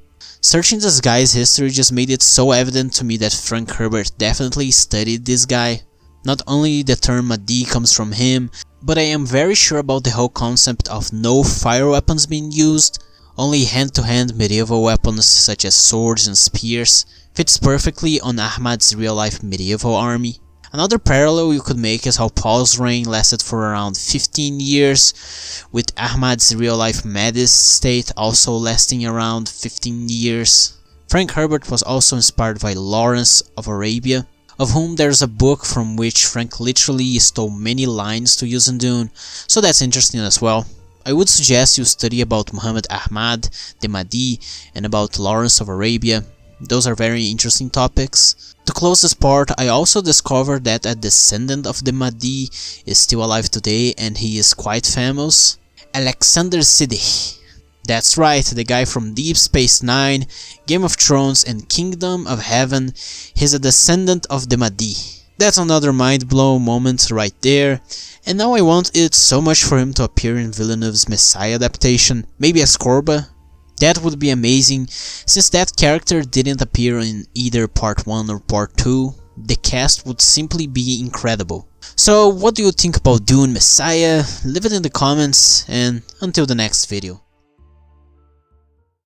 [SPEAKER 1] Searching this guy's history just made it so evident to me that Frank Herbert definitely studied this guy. Not only the term Mahdi comes from him, but I am very sure about the whole concept of no fire weapons being used, only hand-to-hand medieval weapons such as swords and spears. Fits perfectly on Ahmad's real-life medieval army. Another parallel you could make is how Paul's reign lasted for around 15 years, with Ahmad's real-life Mahdi state also lasting around 15 years. Frank Herbert was also inspired by Lawrence of Arabia, of whom there's a book from which Frank literally stole many lines to use in Dune, so that's interesting as well. I would suggest you study about Muhammad Ahmad, the Mahdi, and about Lawrence of Arabia. Those are very interesting topics. To close this part, I also discovered that a descendant of the Mahdi is still alive today and he is quite famous. Alexander Siddig. That's right, the guy from Deep Space Nine, Game of Thrones and Kingdom of Heaven. He's a descendant of the Mahdi. That's another mind-blown moment right there. And now I want it so much for him to appear in Villeneuve's Messiah adaptation, maybe as Korba. That would be amazing, since that character didn't appear in either part 1 or part 2, the cast would simply be incredible. So what do you think about Dune Messiah? Leave it in the comments, and until the next video.